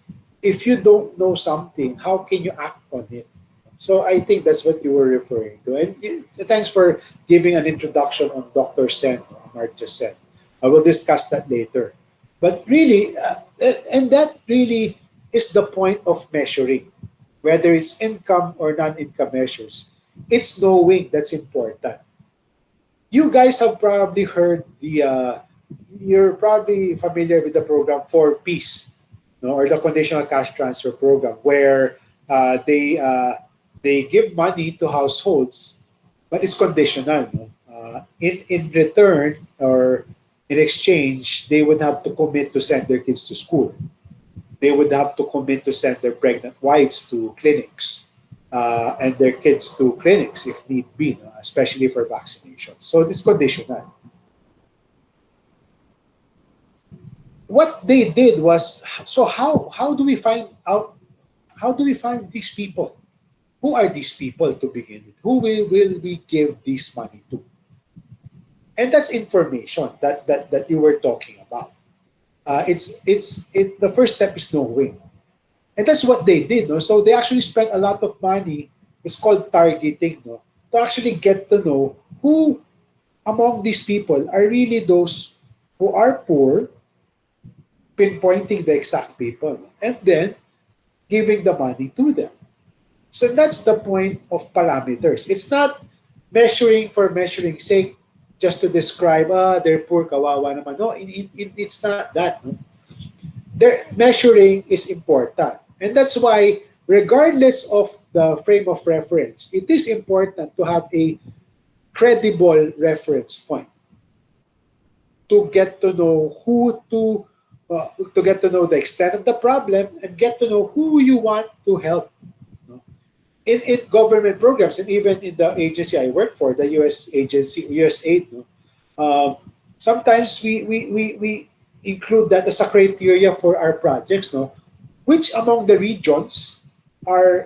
if you don't know something, how can you act on it? So I think that's what you were referring to, and thanks for giving an introduction on Dr. Sen, Amartya Sen. I will discuss that later. But really, and that really is the point of measuring, whether it's income or non-income measures. It's knowing that's important. You guys have probably heard you're probably familiar with the program for peace, no, or the conditional cash transfer program, where They give money to households, but it's conditional. No? In return or in exchange, they would have to commit to send their kids to school. They would have to commit to send their pregnant wives to clinics and their kids to clinics if need be, no? Especially for vaccination. So this conditional. What they did was, so how do we find out, how do we find these people? Who are these people to begin with? Who will we give this money to? And that's information that you were talking about. The first step is knowing, and that's what they did. No, so they actually spent a lot of money. It's called targeting. No, to actually get to know who among these people are really those who are poor, pinpointing the exact people, and then giving the money to them. So that's the point of parameters. It's not measuring for measuring sake, just to describe, they're poor, kawawa naman. No, it's not that. No? Their measuring is important. And that's why, regardless of the frame of reference, it is important to have a credible reference point to get to know to get to know the extent of the problem and get to know who you want to help. No? In government programs and even in the agency I work for, the U.S. agency, USAID, no? Sometimes we include that as a criteria for our projects. No, which among the regions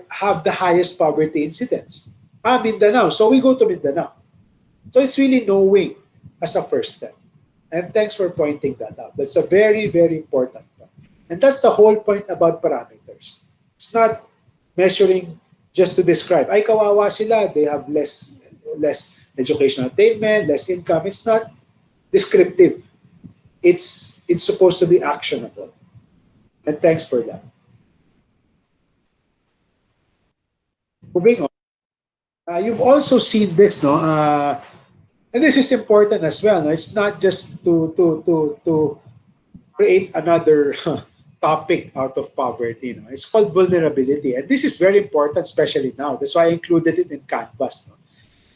have the highest poverty incidence? Mindanao. So we go to Mindanao. So it's really knowing as a first step. And thanks for pointing that out. That's a very, very important point. And that's the whole point about parameters. It's not measuring just to describe, ay kawawa sila, they have less educational attainment, less income. It's not descriptive. It's supposed to be actionable. And thanks for that. Moving on. You've also seen this, no? And this is important as well. No? It's not just to create another topic out of poverty. No? It's called vulnerability. And this is very important, especially now. That's why I included it in Canvas.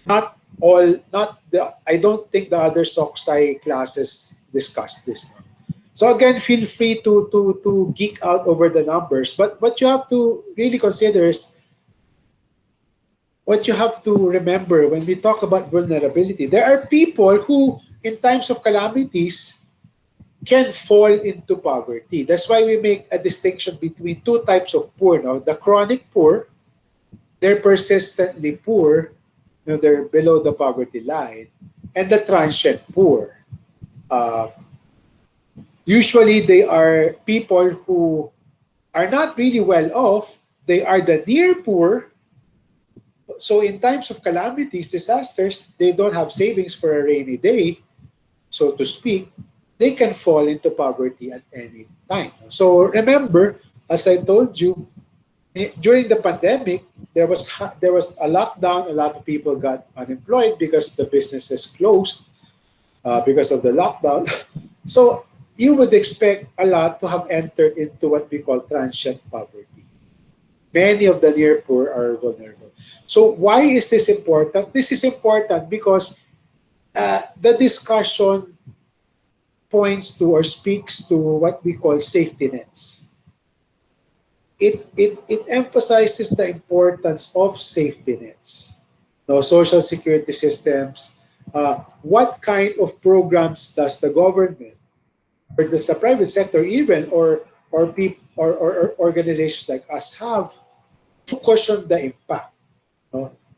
No? I don't think the other SocSci classes discuss this. No? So again, feel free to geek out over the numbers. But what you have to really consider is, what you have to remember when we talk about vulnerability, there are people who, in times of calamities, can fall into poverty. That's why we make a distinction between two types of poor. Now, the chronic poor, they're persistently poor, they're below the poverty line, and the transient poor. Usually, they are people who are not really well off. They are the near poor. So in times of calamities, disasters, they don't have savings for a rainy day, so to speak. They can fall into poverty at any time. So remember, as I told you, during the pandemic, there was a lockdown. A lot of people got unemployed because the businesses closed because of the lockdown. So you would expect a lot to have entered into what we call transient poverty. Many of the near poor are vulnerable. So why is this important? This is important because the discussion points to or speaks to what we call safety nets. It emphasizes the importance of safety nets, social security systems. What kind of programs does the government or does the private sector even or people or organizations like us have to cushion the impact?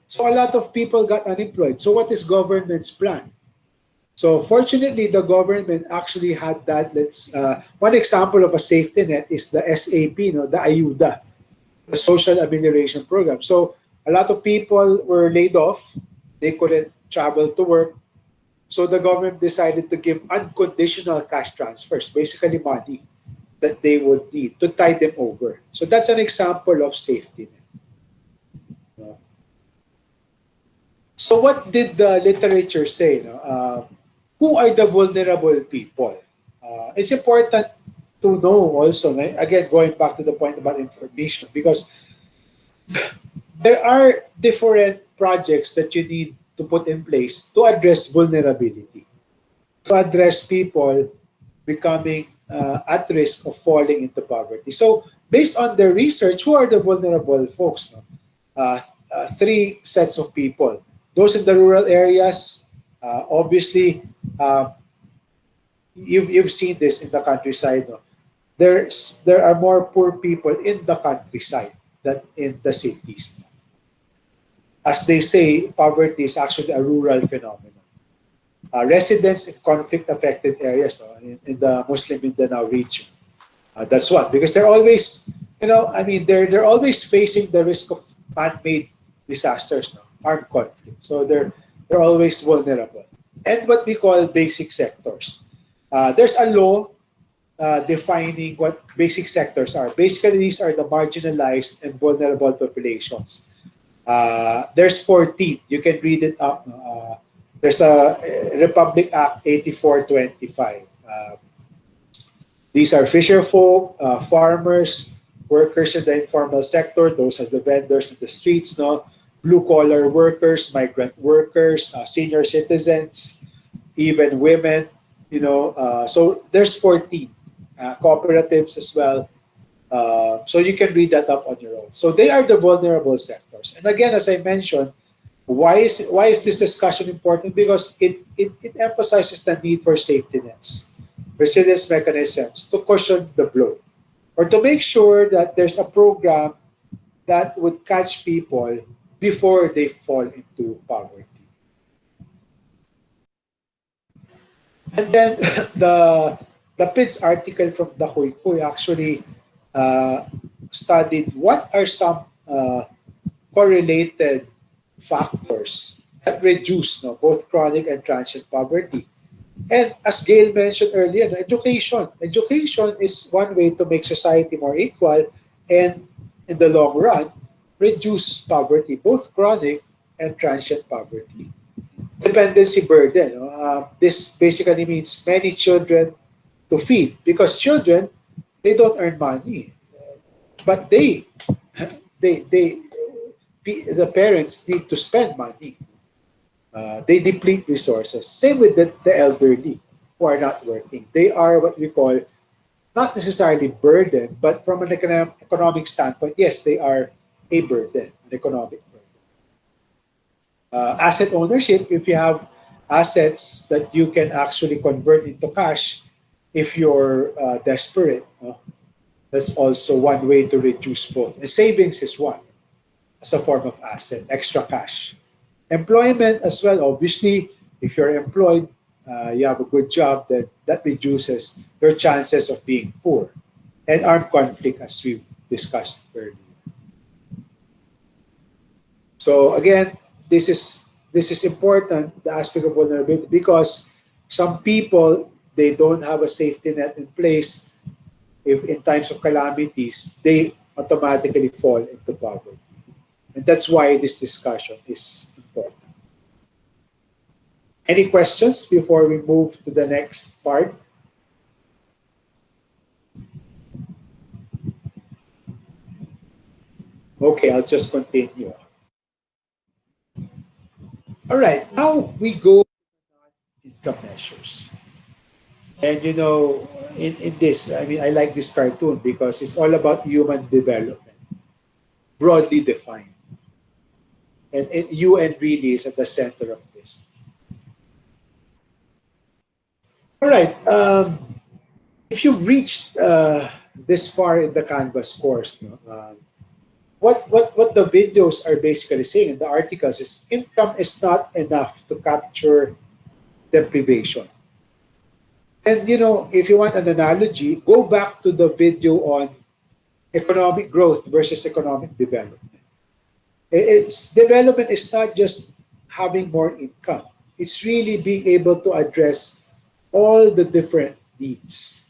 So a lot of people got unemployed. So what is government's plan? So fortunately, the government actually had that. One example of a safety net is the SAP, the Ayuda, the Social Amelioration Program. So a lot of people were laid off. They couldn't travel to work. So the government decided to give unconditional cash transfers, basically money that they would need to tide them over. So that's an example of safety net. So what did the literature say? Who are the vulnerable people? It's important to know also, again, going back to the point about information, because there are different projects that you need to put in place to address vulnerability, to address people becoming at risk of falling into poverty. So, based on the research, who are the vulnerable folks? No? Three sets of people. Those in the rural areas, obviously, uh, you've seen this in the countryside. No? There are more poor people in the countryside than in the cities. As they say, poverty is actually a rural phenomenon. Residents in conflict affected areas, in the Muslim Mindanao region. That's one, because they're always, I mean, they're always facing the risk of man-made disasters, no? Armed conflict. So they're always vulnerable. And what we call basic sectors. There's a law defining what basic sectors are. Basically, these are the marginalized and vulnerable populations. There's 14. You can read it up. There's a Republic Act 8425. These are fisher folk, farmers, workers in the informal sector. Those are the vendors in the streets, no? Blue collar workers, migrant workers, senior citizens, even women. So there's 14 cooperatives as well. So you can read that up on your own. So they are the vulnerable sectors. And again, as I mentioned, why is this discussion important? Because it emphasizes the need for safety nets, resilience mechanisms to cushion the blow, or to make sure that there's a program that would catch people before they fall into poverty. And then the PIDS article from the Huy actually uh, studied what are some correlated factors that reduce, no, both chronic and transient poverty. And as Gail mentioned earlier, no, education. Education is one way to make society more equal and, in the long run, reduce poverty, both chronic and transient poverty. Dependency burden. No? This basically means many children to feed, because children, they don't earn money, but they the parents need to spend money. They deplete resources. Same with the elderly who are not working. They are what we call not necessarily burden, but from an economic standpoint, yes, they are a burden, an economic burden. Asset ownership, if you have assets that you can actually convert into cash if you're desperate, that's also one way to reduce both. And savings is one as a form of asset, extra cash. Employment as well, obviously, if you're employed, you have a good job, that reduces your chances of being poor. And armed conflict, as we've discussed earlier. So again, this is important, the aspect of vulnerability, because some people, they don't have a safety net in place. If in times of calamities, they automatically fall into poverty. And that's why this discussion is important. Any questions before we move to the next part? Okay, I'll just continue. All right, now we go to income measures. And in this, I mean, I like this cartoon because it's all about human development, broadly defined. And UN really is at the center of this. All right. If you've reached this far in the Canvas course, no, what the videos are basically saying in the articles is income is not enough to capture deprivation. And if you want an analogy, go back to the video on economic growth versus economic development. It's development is not just having more income. It's really being able to address all the different needs.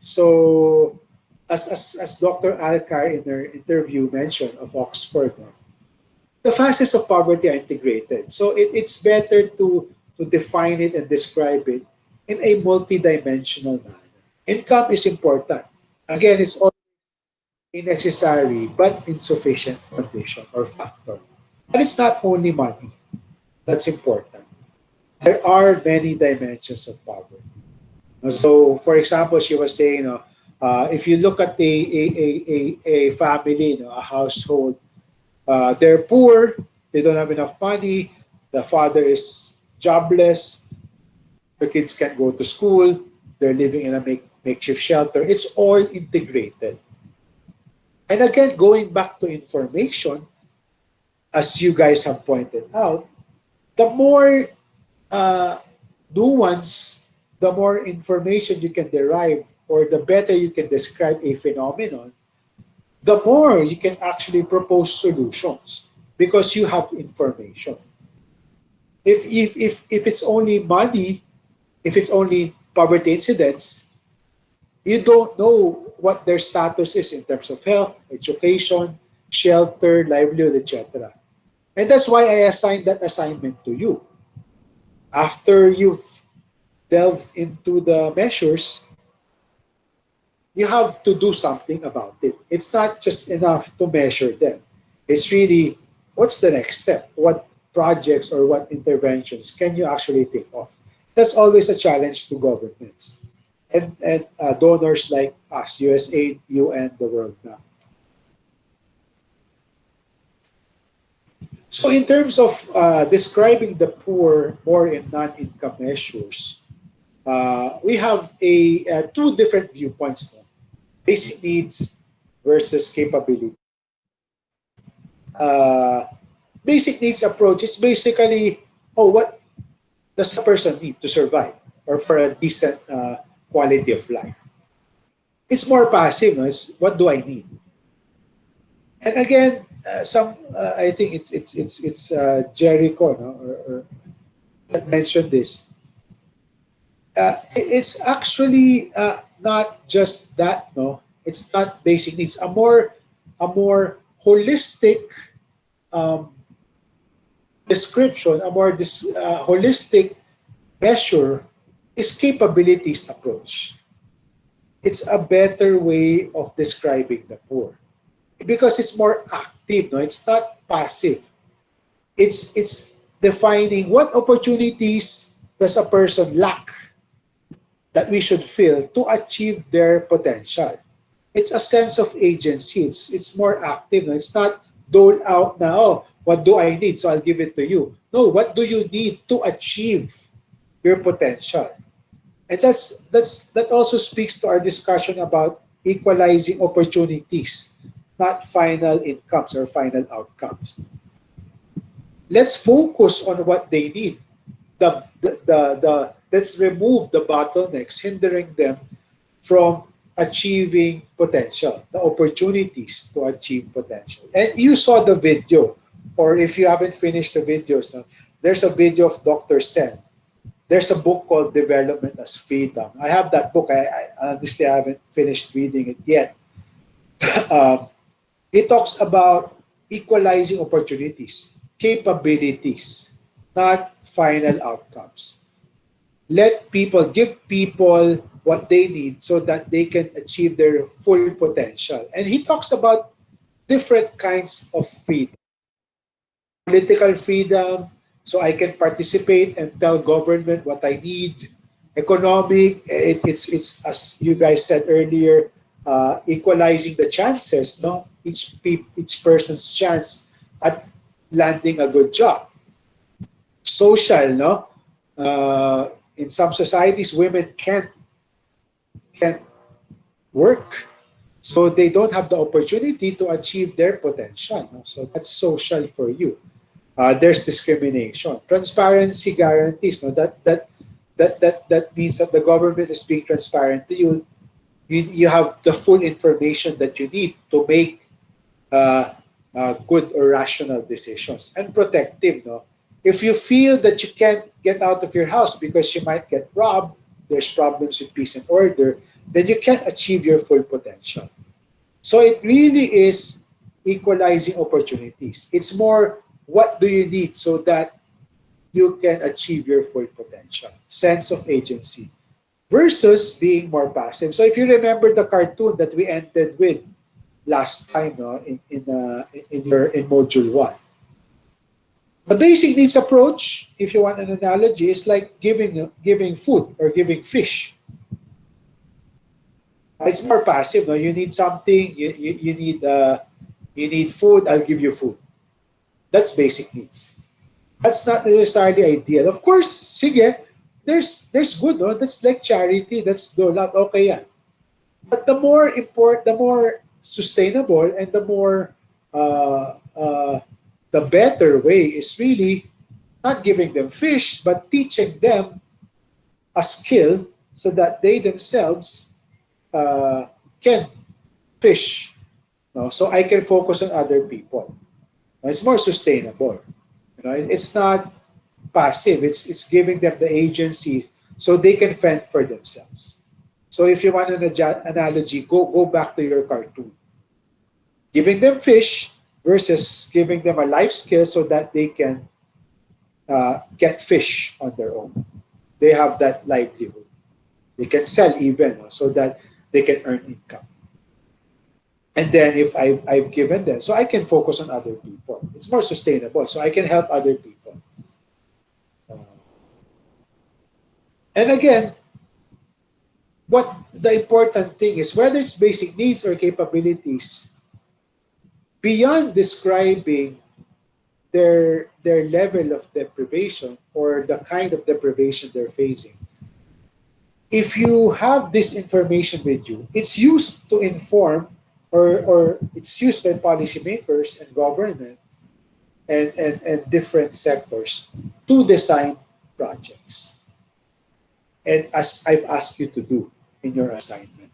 So, as Dr. Alcar in her interview mentioned of Oxford, the facets of poverty are integrated. So it's better to define it and describe it in a multidimensional manner. Income is important. Again, it's all a necessary but insufficient condition or factor. And it's not only money that's important. There are many dimensions of poverty. So, for example, she was saying, if you look at a family, a household, they're poor, they don't have enough money, the father is jobless, the kids can't go to school, they're living in a makeshift shelter. It's all integrated. And again, going back to information, as you guys have pointed out, the more uh, nuance, the more information you can derive, or the better you can describe a phenomenon, the more you can actually propose solutions because you have information. If it's only money, if it's only poverty incidents, you don't know what their status is in terms of health, education, shelter, livelihood, etc. And that's why I assigned that assignment to you. After you've delved into the measures, you have to do something about it. It's not just enough to measure them. It's really what's the next step? What projects or what interventions can you actually think of? That's always a challenge to governments and donors like us, USAID, UN, the World Bank. So in terms of describing the poor more in non-income measures, we have two different viewpoints now. Basic needs versus capability. Uh, Basic needs approach is basically, oh, what does a person need to survive or for a decent quality of life? It's more passive. No? It's what do I need? And again, I think it's Jericho, no? Or that mentioned this. It's actually not just that, no. It's not basic needs. A more holistic um, description, holistic measure is capabilities approach. It's a better way of describing the poor because it's more active. No, it's not passive. It's defining what opportunities does a person lack that we should fill to achieve their potential. It's a sense of agency. It's more active. No? It's not dole out now. Oh, what do I need? So I'll give it to you. No, what do you need to achieve your potential? And that also speaks to our discussion about equalizing opportunities, not final incomes or final outcomes. Let's focus on what they need. Let's remove the bottlenecks hindering them from achieving potential, the opportunities to achieve potential. And you saw the video, or if you haven't finished the videos, no, there's a video of Dr. Sen. There's a book called Development as Freedom. I have that book. I honestly haven't finished reading it yet. um, it talks about equalizing opportunities, capabilities, not final outcomes. Give people what they need so that they can achieve their full potential. And he talks about different kinds of freedom. Political freedom, so I can participate and tell government what I need. Economic, it's as you guys said earlier, equalizing the chances, no? Each person's chance at landing a good job. Social, no? In some societies, women can't work, so they don't have the opportunity to achieve their potential. No? So that's social for you. There's discrimination. Transparency guarantees. No? That means that the government is being transparent to you. You have the full information that you need to make good or rational decisions. And protective. No? If you feel that you can't get out of your house because you might get robbed, there's problems with peace and order, then you can't achieve your full potential. So it really is equalizing opportunities. It's more what do you need so that you can achieve your full potential, sense of agency, versus being more passive. So if you remember the cartoon that we ended with, last time, no, in module one. The basic needs approach, if you want an analogy, is like giving food or giving fish. It's more passive. No, you need something. You need food. I'll give you food. That's basic needs. That's not necessarily ideal. Of course, sige, there's good. No, that's like charity. That's do not okay yan. But the more sustainable and uh, uh, the better way is really not giving them fish, but teaching them a skill so that they themselves can fish. No? So I can focus on other people. It's more sustainable. It's not passive. It's giving them the agency so they can fend for themselves. So if you want an analogy, go back to your cartoon. Giving them fish versus giving them a life skill so that they can get fish on their own. They have that livelihood. They can sell even so that they can earn income. And then if I've given them, so I can focus on other people. It's more sustainable, so I can help other people. And again, what the important thing is, whether it's basic needs or capabilities, beyond describing their level of deprivation or the kind of deprivation they're facing, if you have this information with you, it's used to inform or it's used by policymakers and government and different sectors to design projects. And as I've asked you to do in your assignment.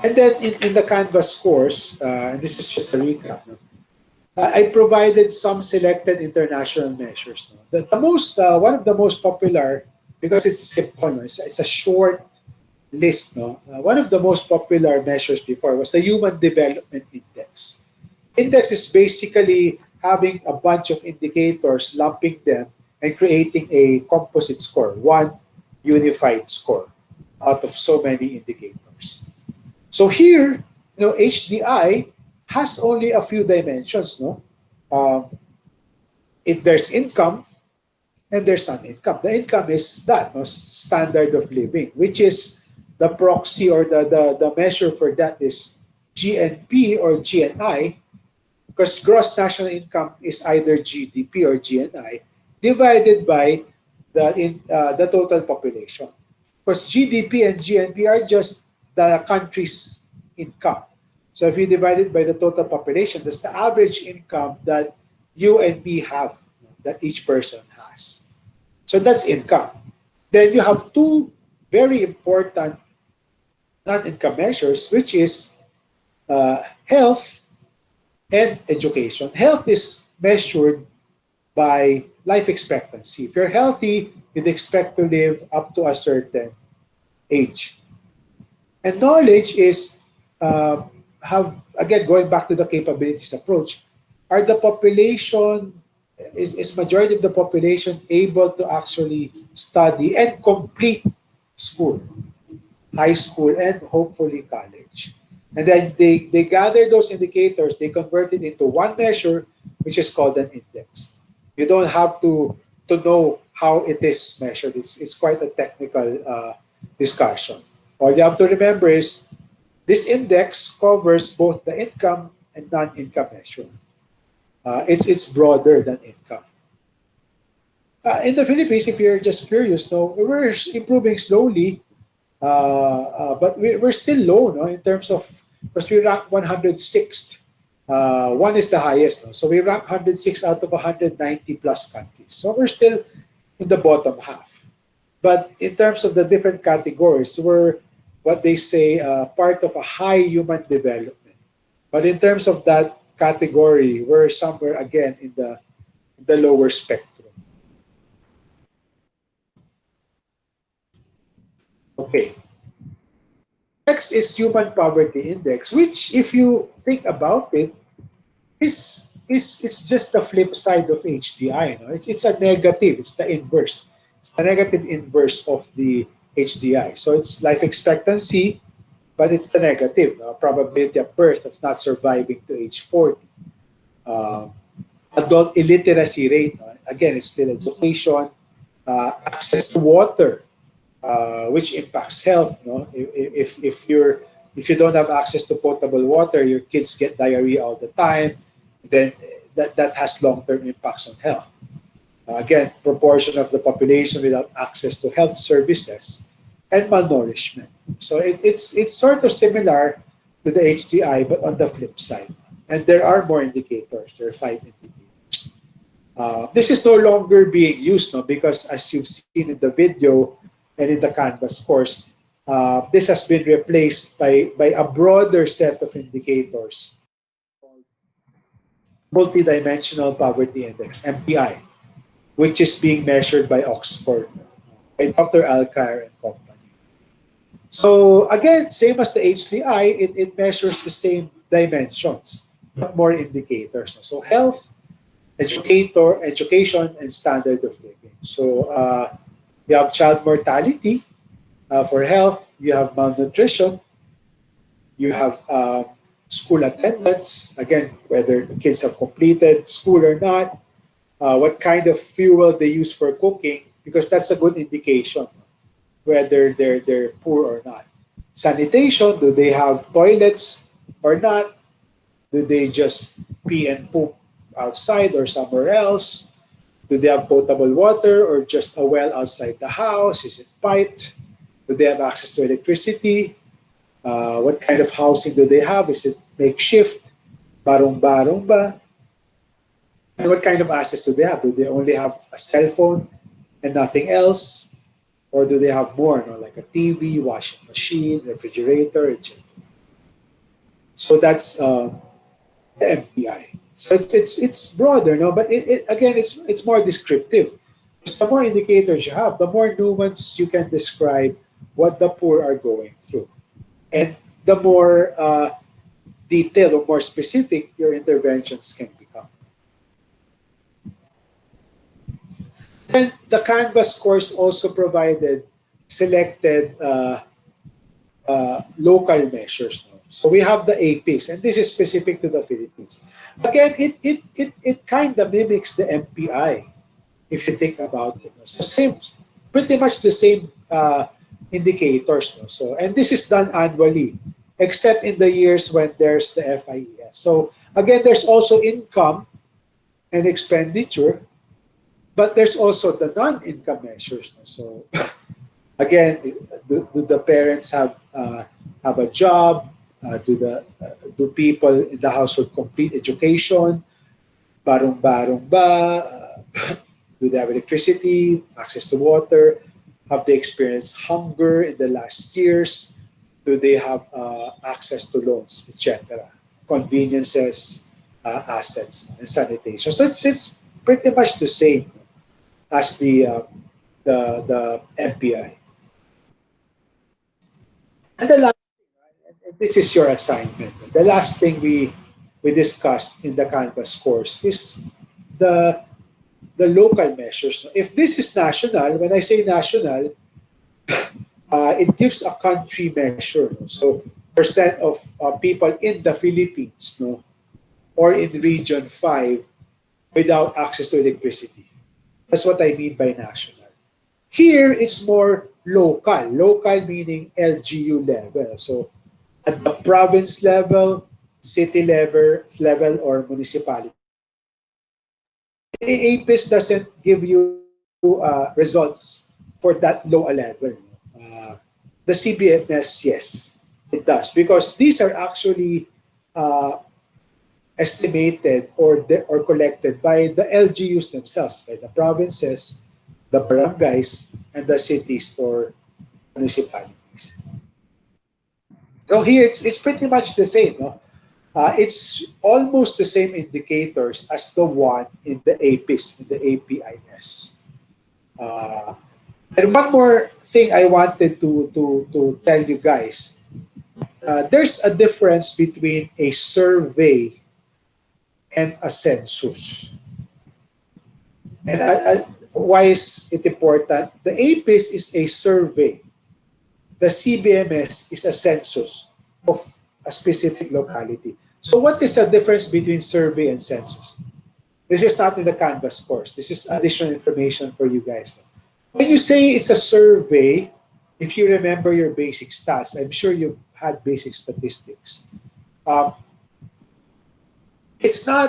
And then in the Canvas course, and this is just a recap, no? I provided some selected international measures. No? One of the most popular, because it's simple, no? It's a short list. No? One of the most popular measures before was the Human Development Index. Index is basically having a bunch of indicators, lumping them, and creating a composite score, one unified score out of so many indicators. So here, HDI has only a few dimensions. No, there's income and there's non-income. The income is that standard of living, which is the proxy or the measure for that is GNP or GNI, because gross national income is either GDP or GNI divided by the total population. Because GDP and GNP are just the country's income. So if you divide it by the total population, that's the average income that you and me have, that each person has. So that's income. Then you have two very important non-income measures, which is health and education. Health is measured by life expectancy. If you're healthy, you'd expect to live up to a certain age. And knowledge is again, going back to the capabilities approach, are the population, is majority of the population able to actually study and complete school, high school, and hopefully college? And then they gather those indicators, they convert it into one measure, which is called an index. You don't have to know how it is measured. It's quite a technical discussion. All you have to remember is this index covers both the income and non-income measure. It's broader than income. In the Philippines, if you're just curious, we're improving slowly, but we're still low, in terms of, because we rank 106th. One is the highest, so we rank 106 out of 190 plus countries. So we're still in the bottom half. But in terms of the different categories, we're what they say part of a high human development. But in terms of that category, we're somewhere again in the lower spectrum. Okay. Next is human poverty index, which, if you think about it, is it's just the flip side of HDI. It's a negative. It's the inverse. It's the negative inverse of the HDI. So it's life expectancy, but it's the negative, no? Probability of birth of not surviving to age 40. Um, Adult illiteracy rate, no? Again, it's still education, access to water, which impacts health. No, if you don't have access to potable water, your kids get diarrhea all the time. Then that has long term impacts on health. Again, proportion of the population without access to health services and malnourishment. So it's sort of similar to the HDI, but on the flip side. And there are more indicators. There are 5 indicators. This is no longer being used, no, because as you've seen in the video and in the Canvas course, this has been replaced by a broader set of indicators called Multidimensional Poverty Index, MPI, which is being measured by Oxford, by Dr. Alcair and company. So again, same as the HDI, it measures the same dimensions, but more indicators. So health, education, and standard of living. So you have child mortality for health, you have malnutrition, you have school attendance, again, whether the kids have completed school or not, what kind of fuel they use for cooking, because that's a good indication whether they're poor or not. Sanitation, do they have toilets or not? Do they just pee and poop outside or somewhere else? Do they have potable water or just a well outside the house? Is it piped? Do they have access to electricity? What kind of housing do they have? Is it makeshift? Barong-barong ba? And what kind of assets do they have? Do they only have a cell phone and nothing else? Or do they have more, no? Like a TV, washing machine, refrigerator, etc. So that's the MPI. So it's broader, no? But again, it's more descriptive. Because the more indicators you have, the more nuance you can describe what the poor are going through, and the more detailed or more specific your interventions can become. Then the Canvas course also provided selected local measures. No? So we have the APIS, and this is specific to the Philippines. Again, it kind of mimics the MPI, if you think about it. So same, pretty much the same indicators. No? So, and this is done annually, except in the years when there's the FIES. So again, there's also income and expenditure, but there's also the non-income measures. No? So again, do the parents have a job? Do people in the household complete education? Barong-barong ba? Do they have electricity, access to water? Have they experienced hunger in the last years? Do they have access to loans, etc.? Conveniences, assets, and sanitation. So it's pretty much the same as the MPI. And the last thing, this is your assignment. The last thing we discussed in the Canvas course is the local measures. If this is national, when I say national, it gives a country measure. No? So percent of people in the Philippines, no, or in Region 5 without access to electricity. That's what I mean by national. Here, it's more local. Local meaning LGU level. So at the province level, city level or municipality. The APIS doesn't give you results for that low a level. The CBMS, yes, it does. Because these are actually estimated or collected by the LGUs themselves, by the provinces, the barangays, and the cities or municipalities. So here it's pretty much the same. No? It's almost the same indicators as the one in the APIS, in the APIS. And one more thing I wanted to tell you guys. There's a difference between a survey and a census. And why is it important? The APIS is a survey. the CBMS is a census of a specific locality. So what is the difference between survey and census? This is not in the Canvas course. This is additional information for you guys. When you say it's a survey, if you remember your basic stats, I'm sure you've had basic statistics. Um,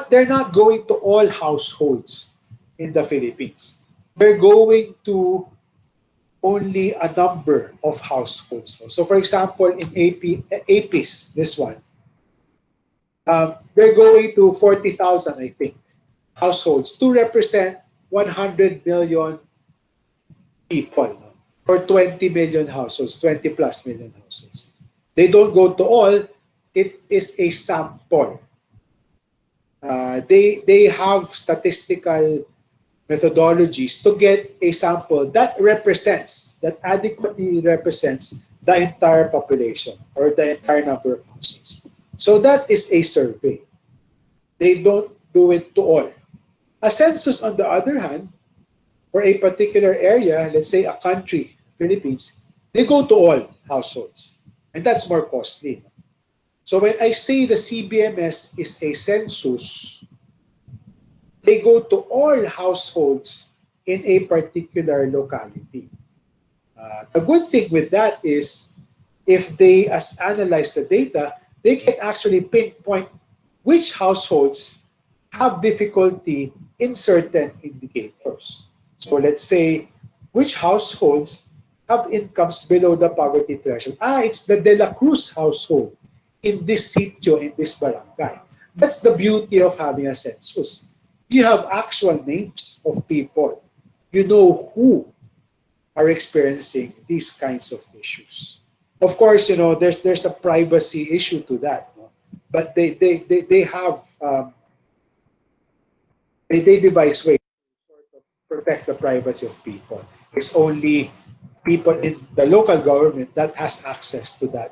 they're not going to all households in the Philippines. They're going to only a number of households. So for example, in APIS, this one, they're going to 40,000, I think, households to represent 100 million people, no? Or 20 million households, 20 plus million households. They don't go to all. It is a sample. They have statistical methodologies to get a sample that adequately represents the entire population or the entire number of households. So that is a survey. They don't do it to all. A census, on the other hand, for a particular area, let's say a country, Philippines, they go to all households. And that's more costly. So when I say the CBMS is a census, they go to all households in a particular locality. The good thing with that is if they analyze the data, they can actually pinpoint which households have difficulty in certain indicators. So let's say which households have incomes below the poverty threshold. It's the De La Cruz household in this sitio, in this barangay. That's the beauty of having a census. You have actual names of people. You know who are experiencing these kinds of issues. Of course, there's a privacy issue to that, no? But they have they devise ways to sort of protect the privacy of people. It's only people in the local government that has access to that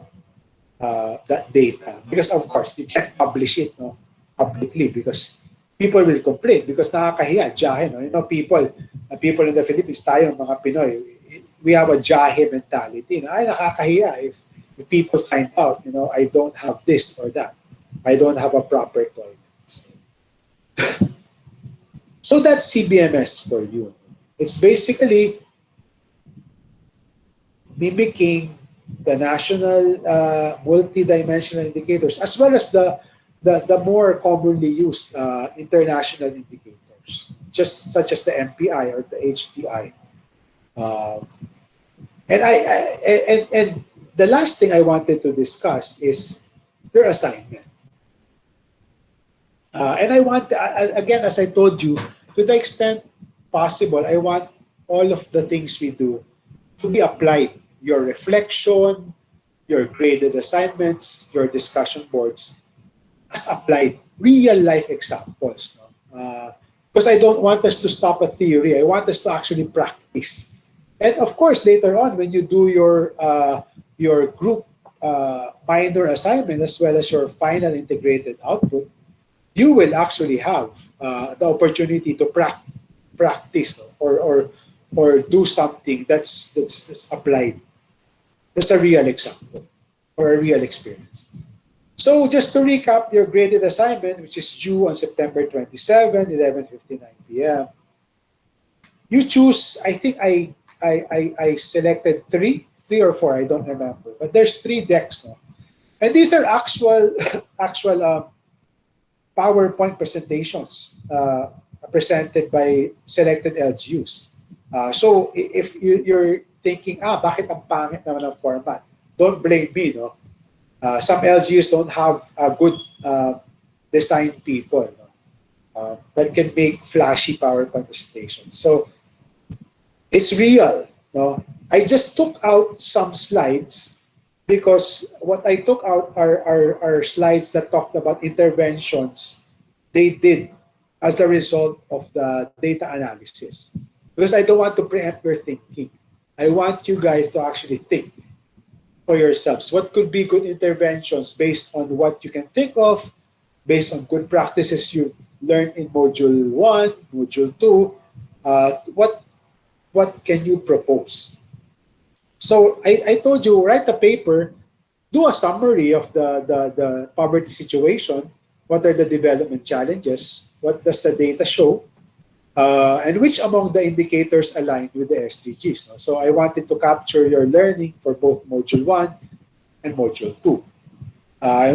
data, because of course you can't publish it, no, publicly, because people will complain because nakakahiya, jahe, no? People in the Philippines, tayo mga Pinoy, we have a jahe mentality. No? Ay, nakakahiya if people find out, I don't have this or that. I don't have a proper toilet. So that's CBMS for you. It's basically mimicking the national multidimensional indicators as well as the more commonly used international indicators, just such as the MPI or the HDI. And the last thing I wanted to discuss is your assignment. And I want, again, as I told you, to the extent possible, I want all of the things we do to be applied. Your reflection, your graded assignments, your discussion boards, as applied, real life examples. No? Because I don't want us to stop at theory. I want us to actually practice. And of course, later on, when you do your group minor assignment as well as your final integrated output, you will actually have the opportunity to practice, no? or do something that's applied. That's a real example or a real experience. So just to recap, your graded assignment, which is due on September 27, 11:59 p.m. You choose, I think I selected three or four, I don't remember, but there's 3 decks now. And these are actual PowerPoint presentations presented by selected LGUs. So if you're thinking, bakit ang pangit naman ang format? Don't blame me, no? Some LGUs don't have good design people, no? That can make flashy PowerPoint presentations. So it's real, no? I just took out some slides because what I took out are slides that talked about interventions they did as a result of the data analysis. Because I don't want to preempt your thinking. I want you guys to actually think for yourselves. What could be good interventions based on what you can think of, based on good practices you've learned in Module 1, Module 2. What can you propose? So I told you, write a paper, do a summary of the poverty situation. What are the development challenges? What does the data show? And which among the indicators align with the SDGs? No? So I wanted to capture your learning for both Module 1 and Module 2.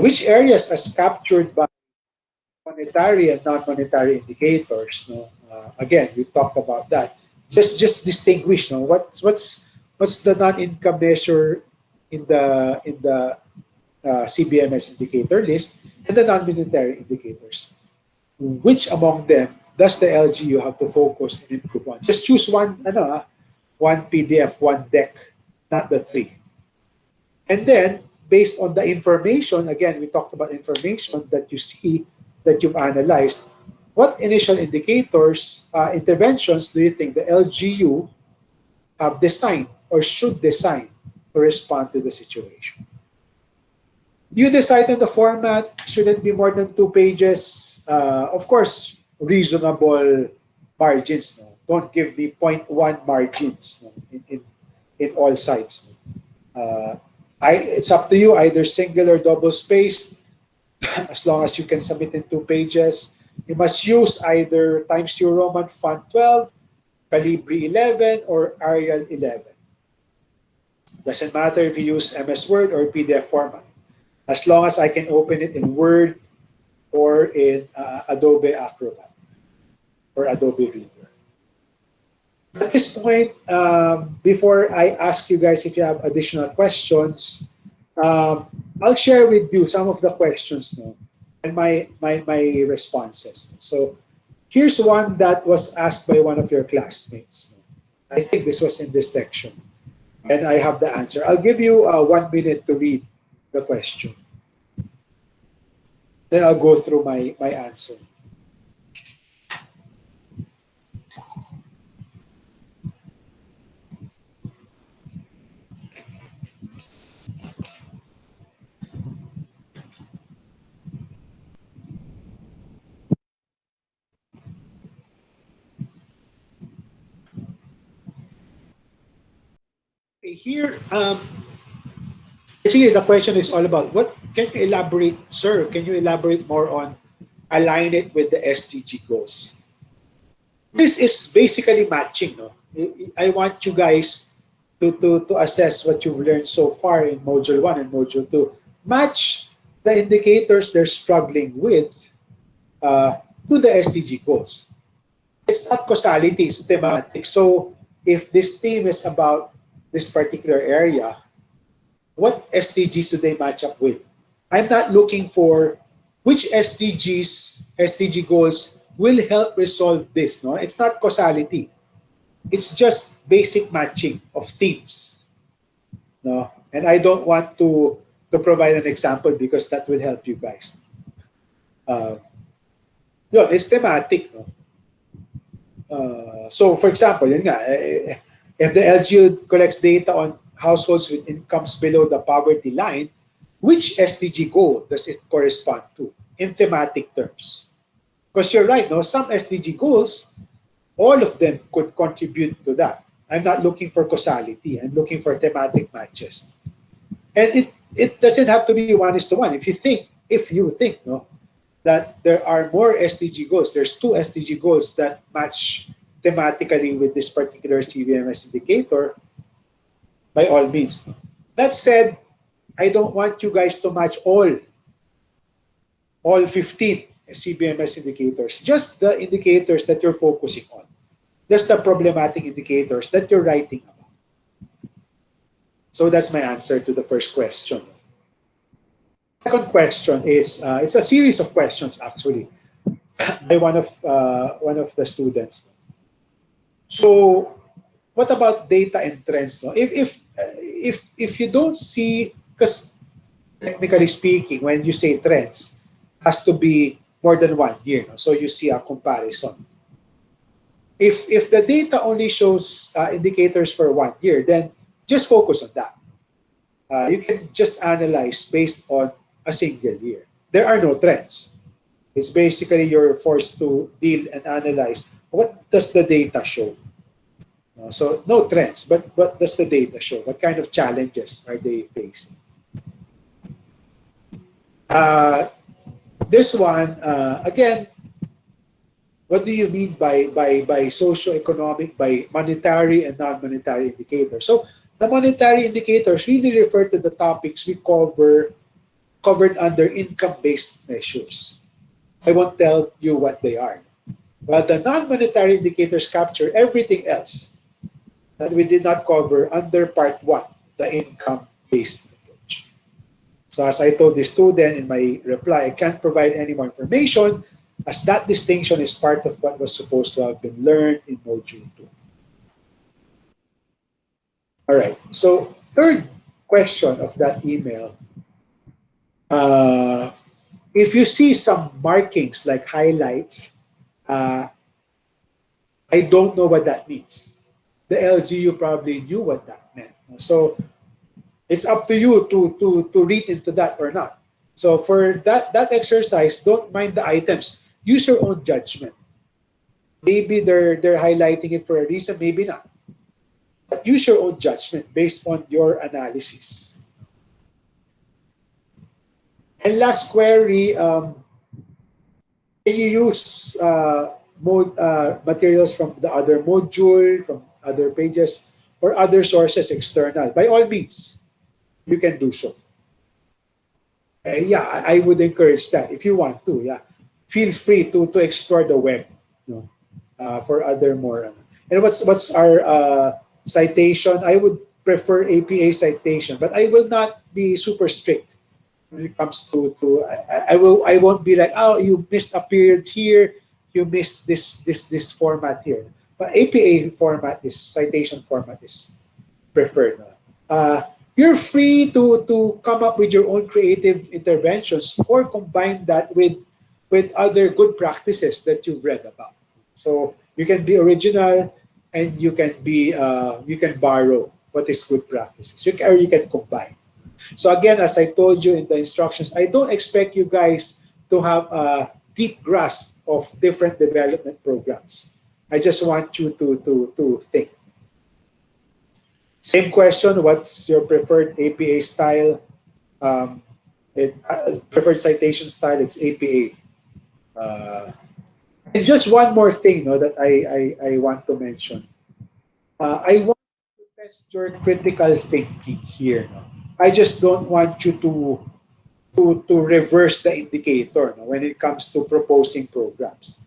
Which areas as captured by monetary and non-monetary indicators? No? Again, we talked about that. Just distinguish. No? What's the non-income measure in the CBMS indicator list and the non-monetary indicators? Which among them does the LGU have to focus and improve on? Just choose one, one PDF, one deck, not the three. And then, based on the information, again, we talked about information that you see, that you've analyzed, what initial indicators, interventions do you think the LGU have designed or should design to respond to the situation? You decide on the format. Shouldn't be more than 2 pages. Of course, reasonable margins. No? Don't give me 0.1 margins, no? in all sites. No? It's up to you, either single or double spaced, as long as you can submit in 2 pages. You must use either Times New Roman font 12, Calibri 11, or Arial 11. Doesn't matter if you use MS Word or PDF format, as long as I can open it in Word or in Adobe Acrobat or Adobe Reader. At this point, before I ask you guys if you have additional questions, I'll share with you some of the questions now and my responses. So here's one that was asked by one of your classmates. I think this was in this section, and I have the answer. I'll give you 1 minute to read the question. Then I'll go through my answer. Here, actually, the question is all about what can you elaborate, sir? Can you elaborate more on align it with the SDG goals? This is basically matching. No? I want you guys to assess what you've learned so far in Module 1 and Module 2. Match the indicators they're struggling with to the SDG goals. It's not causality, it's thematic. So if this theme is about this particular area, what SDGs do they match up with? I'm not looking for which SDG goals will help resolve this. No, it's not causality. It's just basic matching of themes. No, and I don't want to provide an example because that will help you guys. It's thematic. No? So, for example, yun nga, if the LGU collects data on households with incomes below the poverty line, which SDG goal does it correspond to in thematic terms? Because you're right, no? Some SDG goals, all of them could contribute to that. I'm not looking for causality. I'm looking for thematic matches. And it doesn't have to be 1:1. If you think, no, that there are more SDG goals, there's 2 SDG goals that match thematically with this particular CBMS indicator, by all means. No. That said, I don't want you guys to match all 15 CBMS indicators, just the indicators that you're focusing on, just the problematic indicators that you're writing about. So that's my answer to the first question. Second question is, it's a series of questions actually by one of the students. So what about data and trends? No? If you don't see, because technically speaking, when you say trends, has to be more than 1 year. No? So you see a comparison. If the data only shows indicators for 1 year, then just focus on that. You can just analyze based on a single year. There are no trends. It's basically you're forced to deal and analyze what does the data show. So no trends, but what does the data show? What kind of challenges are they facing? Uh, this one, again, what do you mean by socio-economic, by monetary and non-monetary indicators? So the monetary indicators really refer to the topics we covered under income-based measures. I won't tell you what they are. While the non-monetary indicators capture everything else that we did not cover under part one, the income-based approach. So as I told the student in my reply, I can't provide any more information as that distinction is part of what was supposed to have been learned in Module 2. All right, so third question of that email, uh, if you see some markings like highlights, uh, I don't know what that means. The LGU probably knew what that meant. So it's up to you to read into that or not. So for that exercise, don't mind the items. Use your own judgment. Maybe they're highlighting it for a reason, maybe not. But use your own judgment based on your analysis. And last query, can you use materials from the other module, from other pages, or other sources external? By all means, you can do so. Yeah, I would encourage that if you want to. Yeah, feel free to explore the web, you know, for other more. And what's our citation? I would prefer APA citation, but I will not be super strict when it comes to I won't be like, oh, you missed a period here, you missed this format here. But APA format, is citation format, is preferred. You're free to come up with your own creative interventions or combine that with other good practices that you've read about. So you can be original and you can borrow what is good practices. Or you can combine. So again, as I told you in the instructions, I don't expect you guys to have a deep grasp of different development programs. I just want you to think. Same question, what's your preferred APA style? Preferred citation style, it's APA. And just one more thing, no, that I want to mention. I want to test your critical thinking here. No? I just don't want you to reverse the indicator, no, when it comes to proposing programs.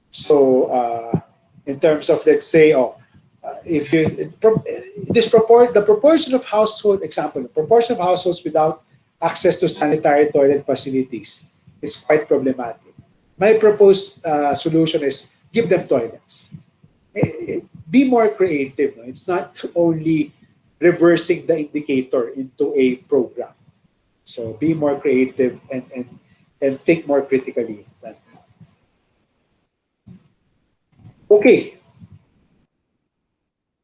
So in terms of, let's say, if you the proportion of household, example, the proportion of households without access to sanitary toilet facilities is quite problematic. My proposed solution is give them toilets. Be more creative. No? It's not only reversing the indicator into a program. So be more creative and think more critically than that. Okay.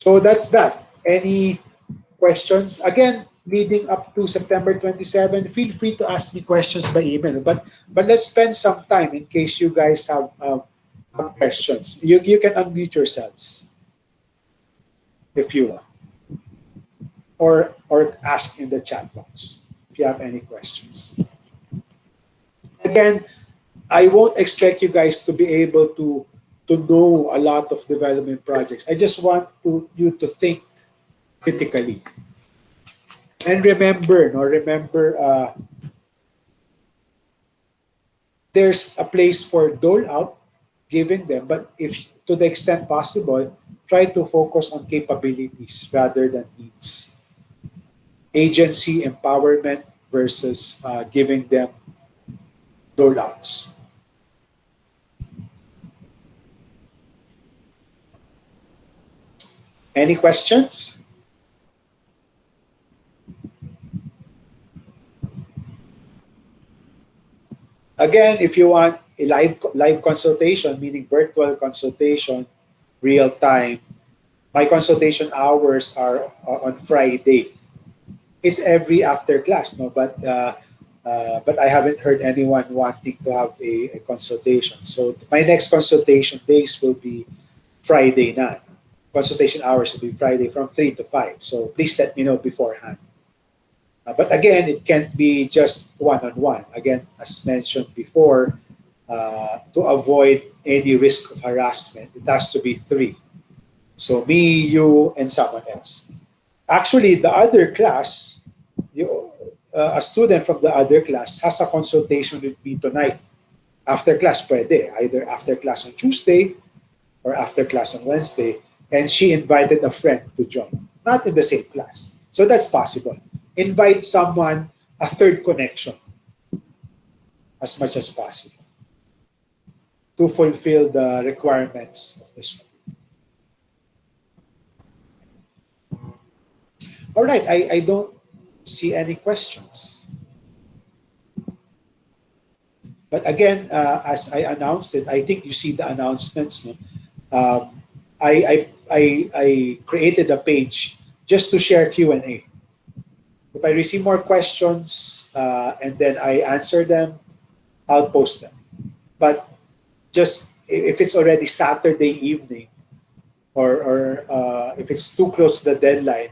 So that's that. Any questions? Again, leading up to September 27, feel free to ask me questions by email. But let's spend some time in case you guys have questions. You can unmute yourselves if you want, or ask in the chat box if you have any questions. Again, I won't expect you guys to be able to know a lot of development projects. I just want you to think critically. And remember, there's a place for dole out, giving them, but if to the extent possible, try to focus on capabilities rather than needs. Agency empowerment versus giving them dole outs. Any questions? Again, if you want a live consultation, meaning virtual consultation, real time, my consultation hours are on Friday. It's every after class, no, but I haven't heard anyone wanting to have a consultation. So my next consultation days will be Friday na. Consultation hours will be Friday from 3 to 5. So please let me know beforehand. But again, it can't be just one-on-one. Again, as mentioned before, to avoid any risk of harassment, it has to be three. So me, you, and someone else. Actually, the other class, a student from the other class has a consultation with me tonight. After class, pwede. Either after class on Tuesday or after class on Wednesday. And she invited a friend to join, not in the same class. So that's possible. Invite someone, a third connection, as much as possible to fulfill the requirements of the school. All right, I don't see any questions. But again, as I announced it, I think you see the announcements. No? I created a page just to share Q&A. If I receive more questions and then I answer them, I'll post them. But just if it's already Saturday evening or if it's too close to the deadline,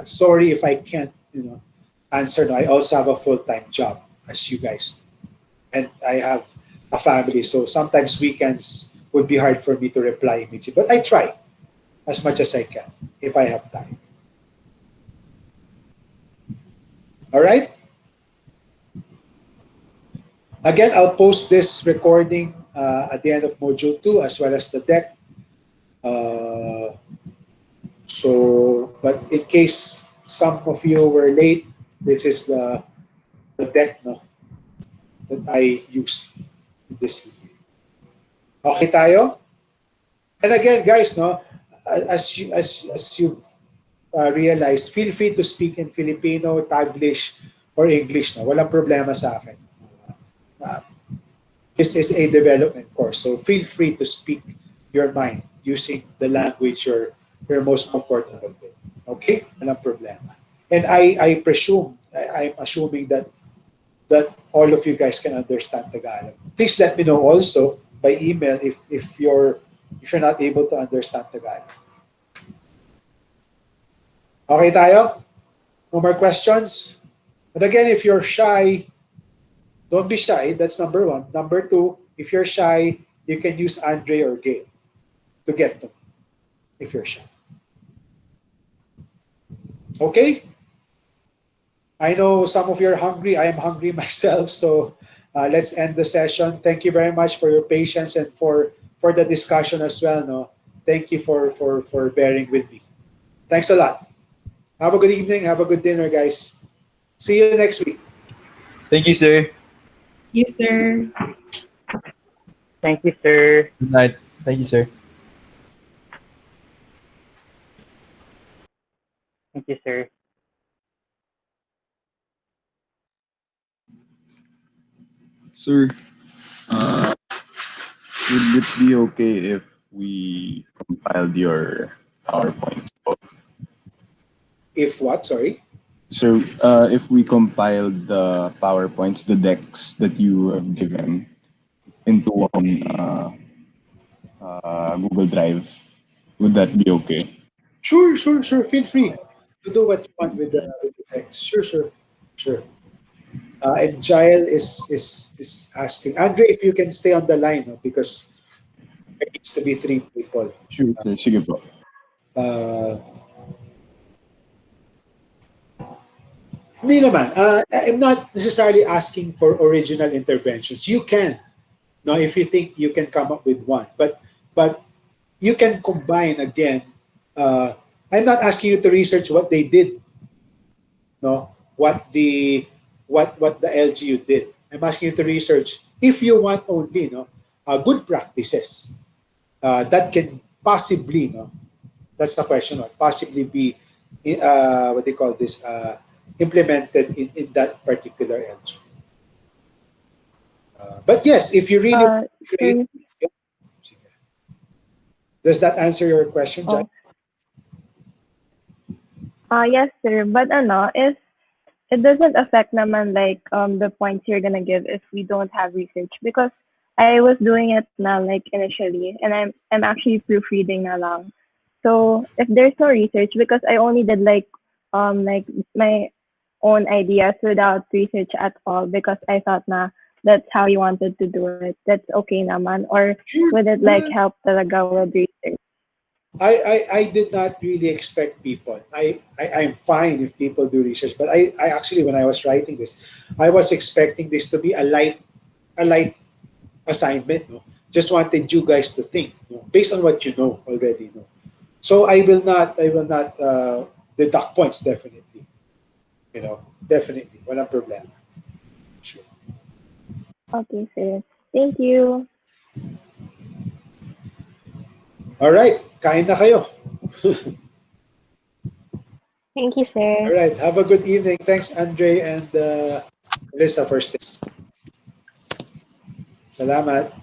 sorry if I can't, answer. No, I also have a full-time job, as you guys know, and I have a family. So sometimes weekends would be hard for me to reply immediately, but I try as much as I can if I have time. All right. Again, I'll post this recording at the end of Module 2 as well as the deck. Uh, but in case some of you were late, this is the deck, no, that I used this evening. Okay tayo? And again, guys, no, as you've realized, feel free to speak in Filipino, Taglish, or English. No? Walang problema sa akin. Uh, this is a development course, so feel free to speak your mind using the language you're most comfortable with. Okay? Walang problema. And I presume, I'm assuming that all of you guys can understand Tagalog. Please let me know also by email if you're not able to understand Tagalog. Okay tayo? No more questions? But again, if you're shy, don't be shy. That's number one. Number two, if you're shy, you can use Andre or Gail to get to me if you're shy. Okay? I know some of you are hungry. I am hungry myself. So let's end the session. Thank you very much for your patience and for the discussion as well. No? Thank you for bearing with me. Thanks a lot. Have a good evening. Have a good dinner, guys. See you next week.
Thank you, sir.
Yes, sir.
Thank you, sir.
Good night. Thank you, sir.
Thank you, sir.
Sir, uh, would it be okay if we compiled your PowerPoint?
If what? Sorry.
So, if we compiled the PowerPoints, the decks that you have given into one Google Drive, would that be okay?
Sure. Feel free to do what you want with the text. Sure. And Jael is asking Andre if you can stay on the line, no? Because there needs to be three people.
Sure, sir. Sige po.
Uh, Hindi naman. I'm not necessarily asking for original interventions. You can, no, if you think you can come up with one, but you can combine again. I'm not asking you to research what they did, no, what the LGU did. I'm asking you to research if you want only, no, good practices that can possibly, no, that's the question, no, possibly be what they call this implemented in that particular LGU. But yes, if you really create,
Sir,
does that answer your question, Jack?
oh, yes, sir. But if it doesn't affect naman like the points you're gonna give if we don't have research because I was doing it now like initially and I'm actually proofreading na lang. So if there's no research, because I only did like my own ideas without research at all, because I thought na that's how you wanted to do it. That's okay naman. Or would it like help talaga with research?
I did not really expect people. I'm fine if people do research, but I actually, when I was writing this, I was expecting this to be a light assignment. No? Just wanted you guys to think, no? Based on what you know already. No? So I will not deduct points, definitely. Definitely. Walang problema. Sure.
Okay, sir. Thank you.
All right. Kain na kayo.
Thank you, sir.
All right. Have a good evening. Thanks, Andre and Melissa, for staying. Salamat.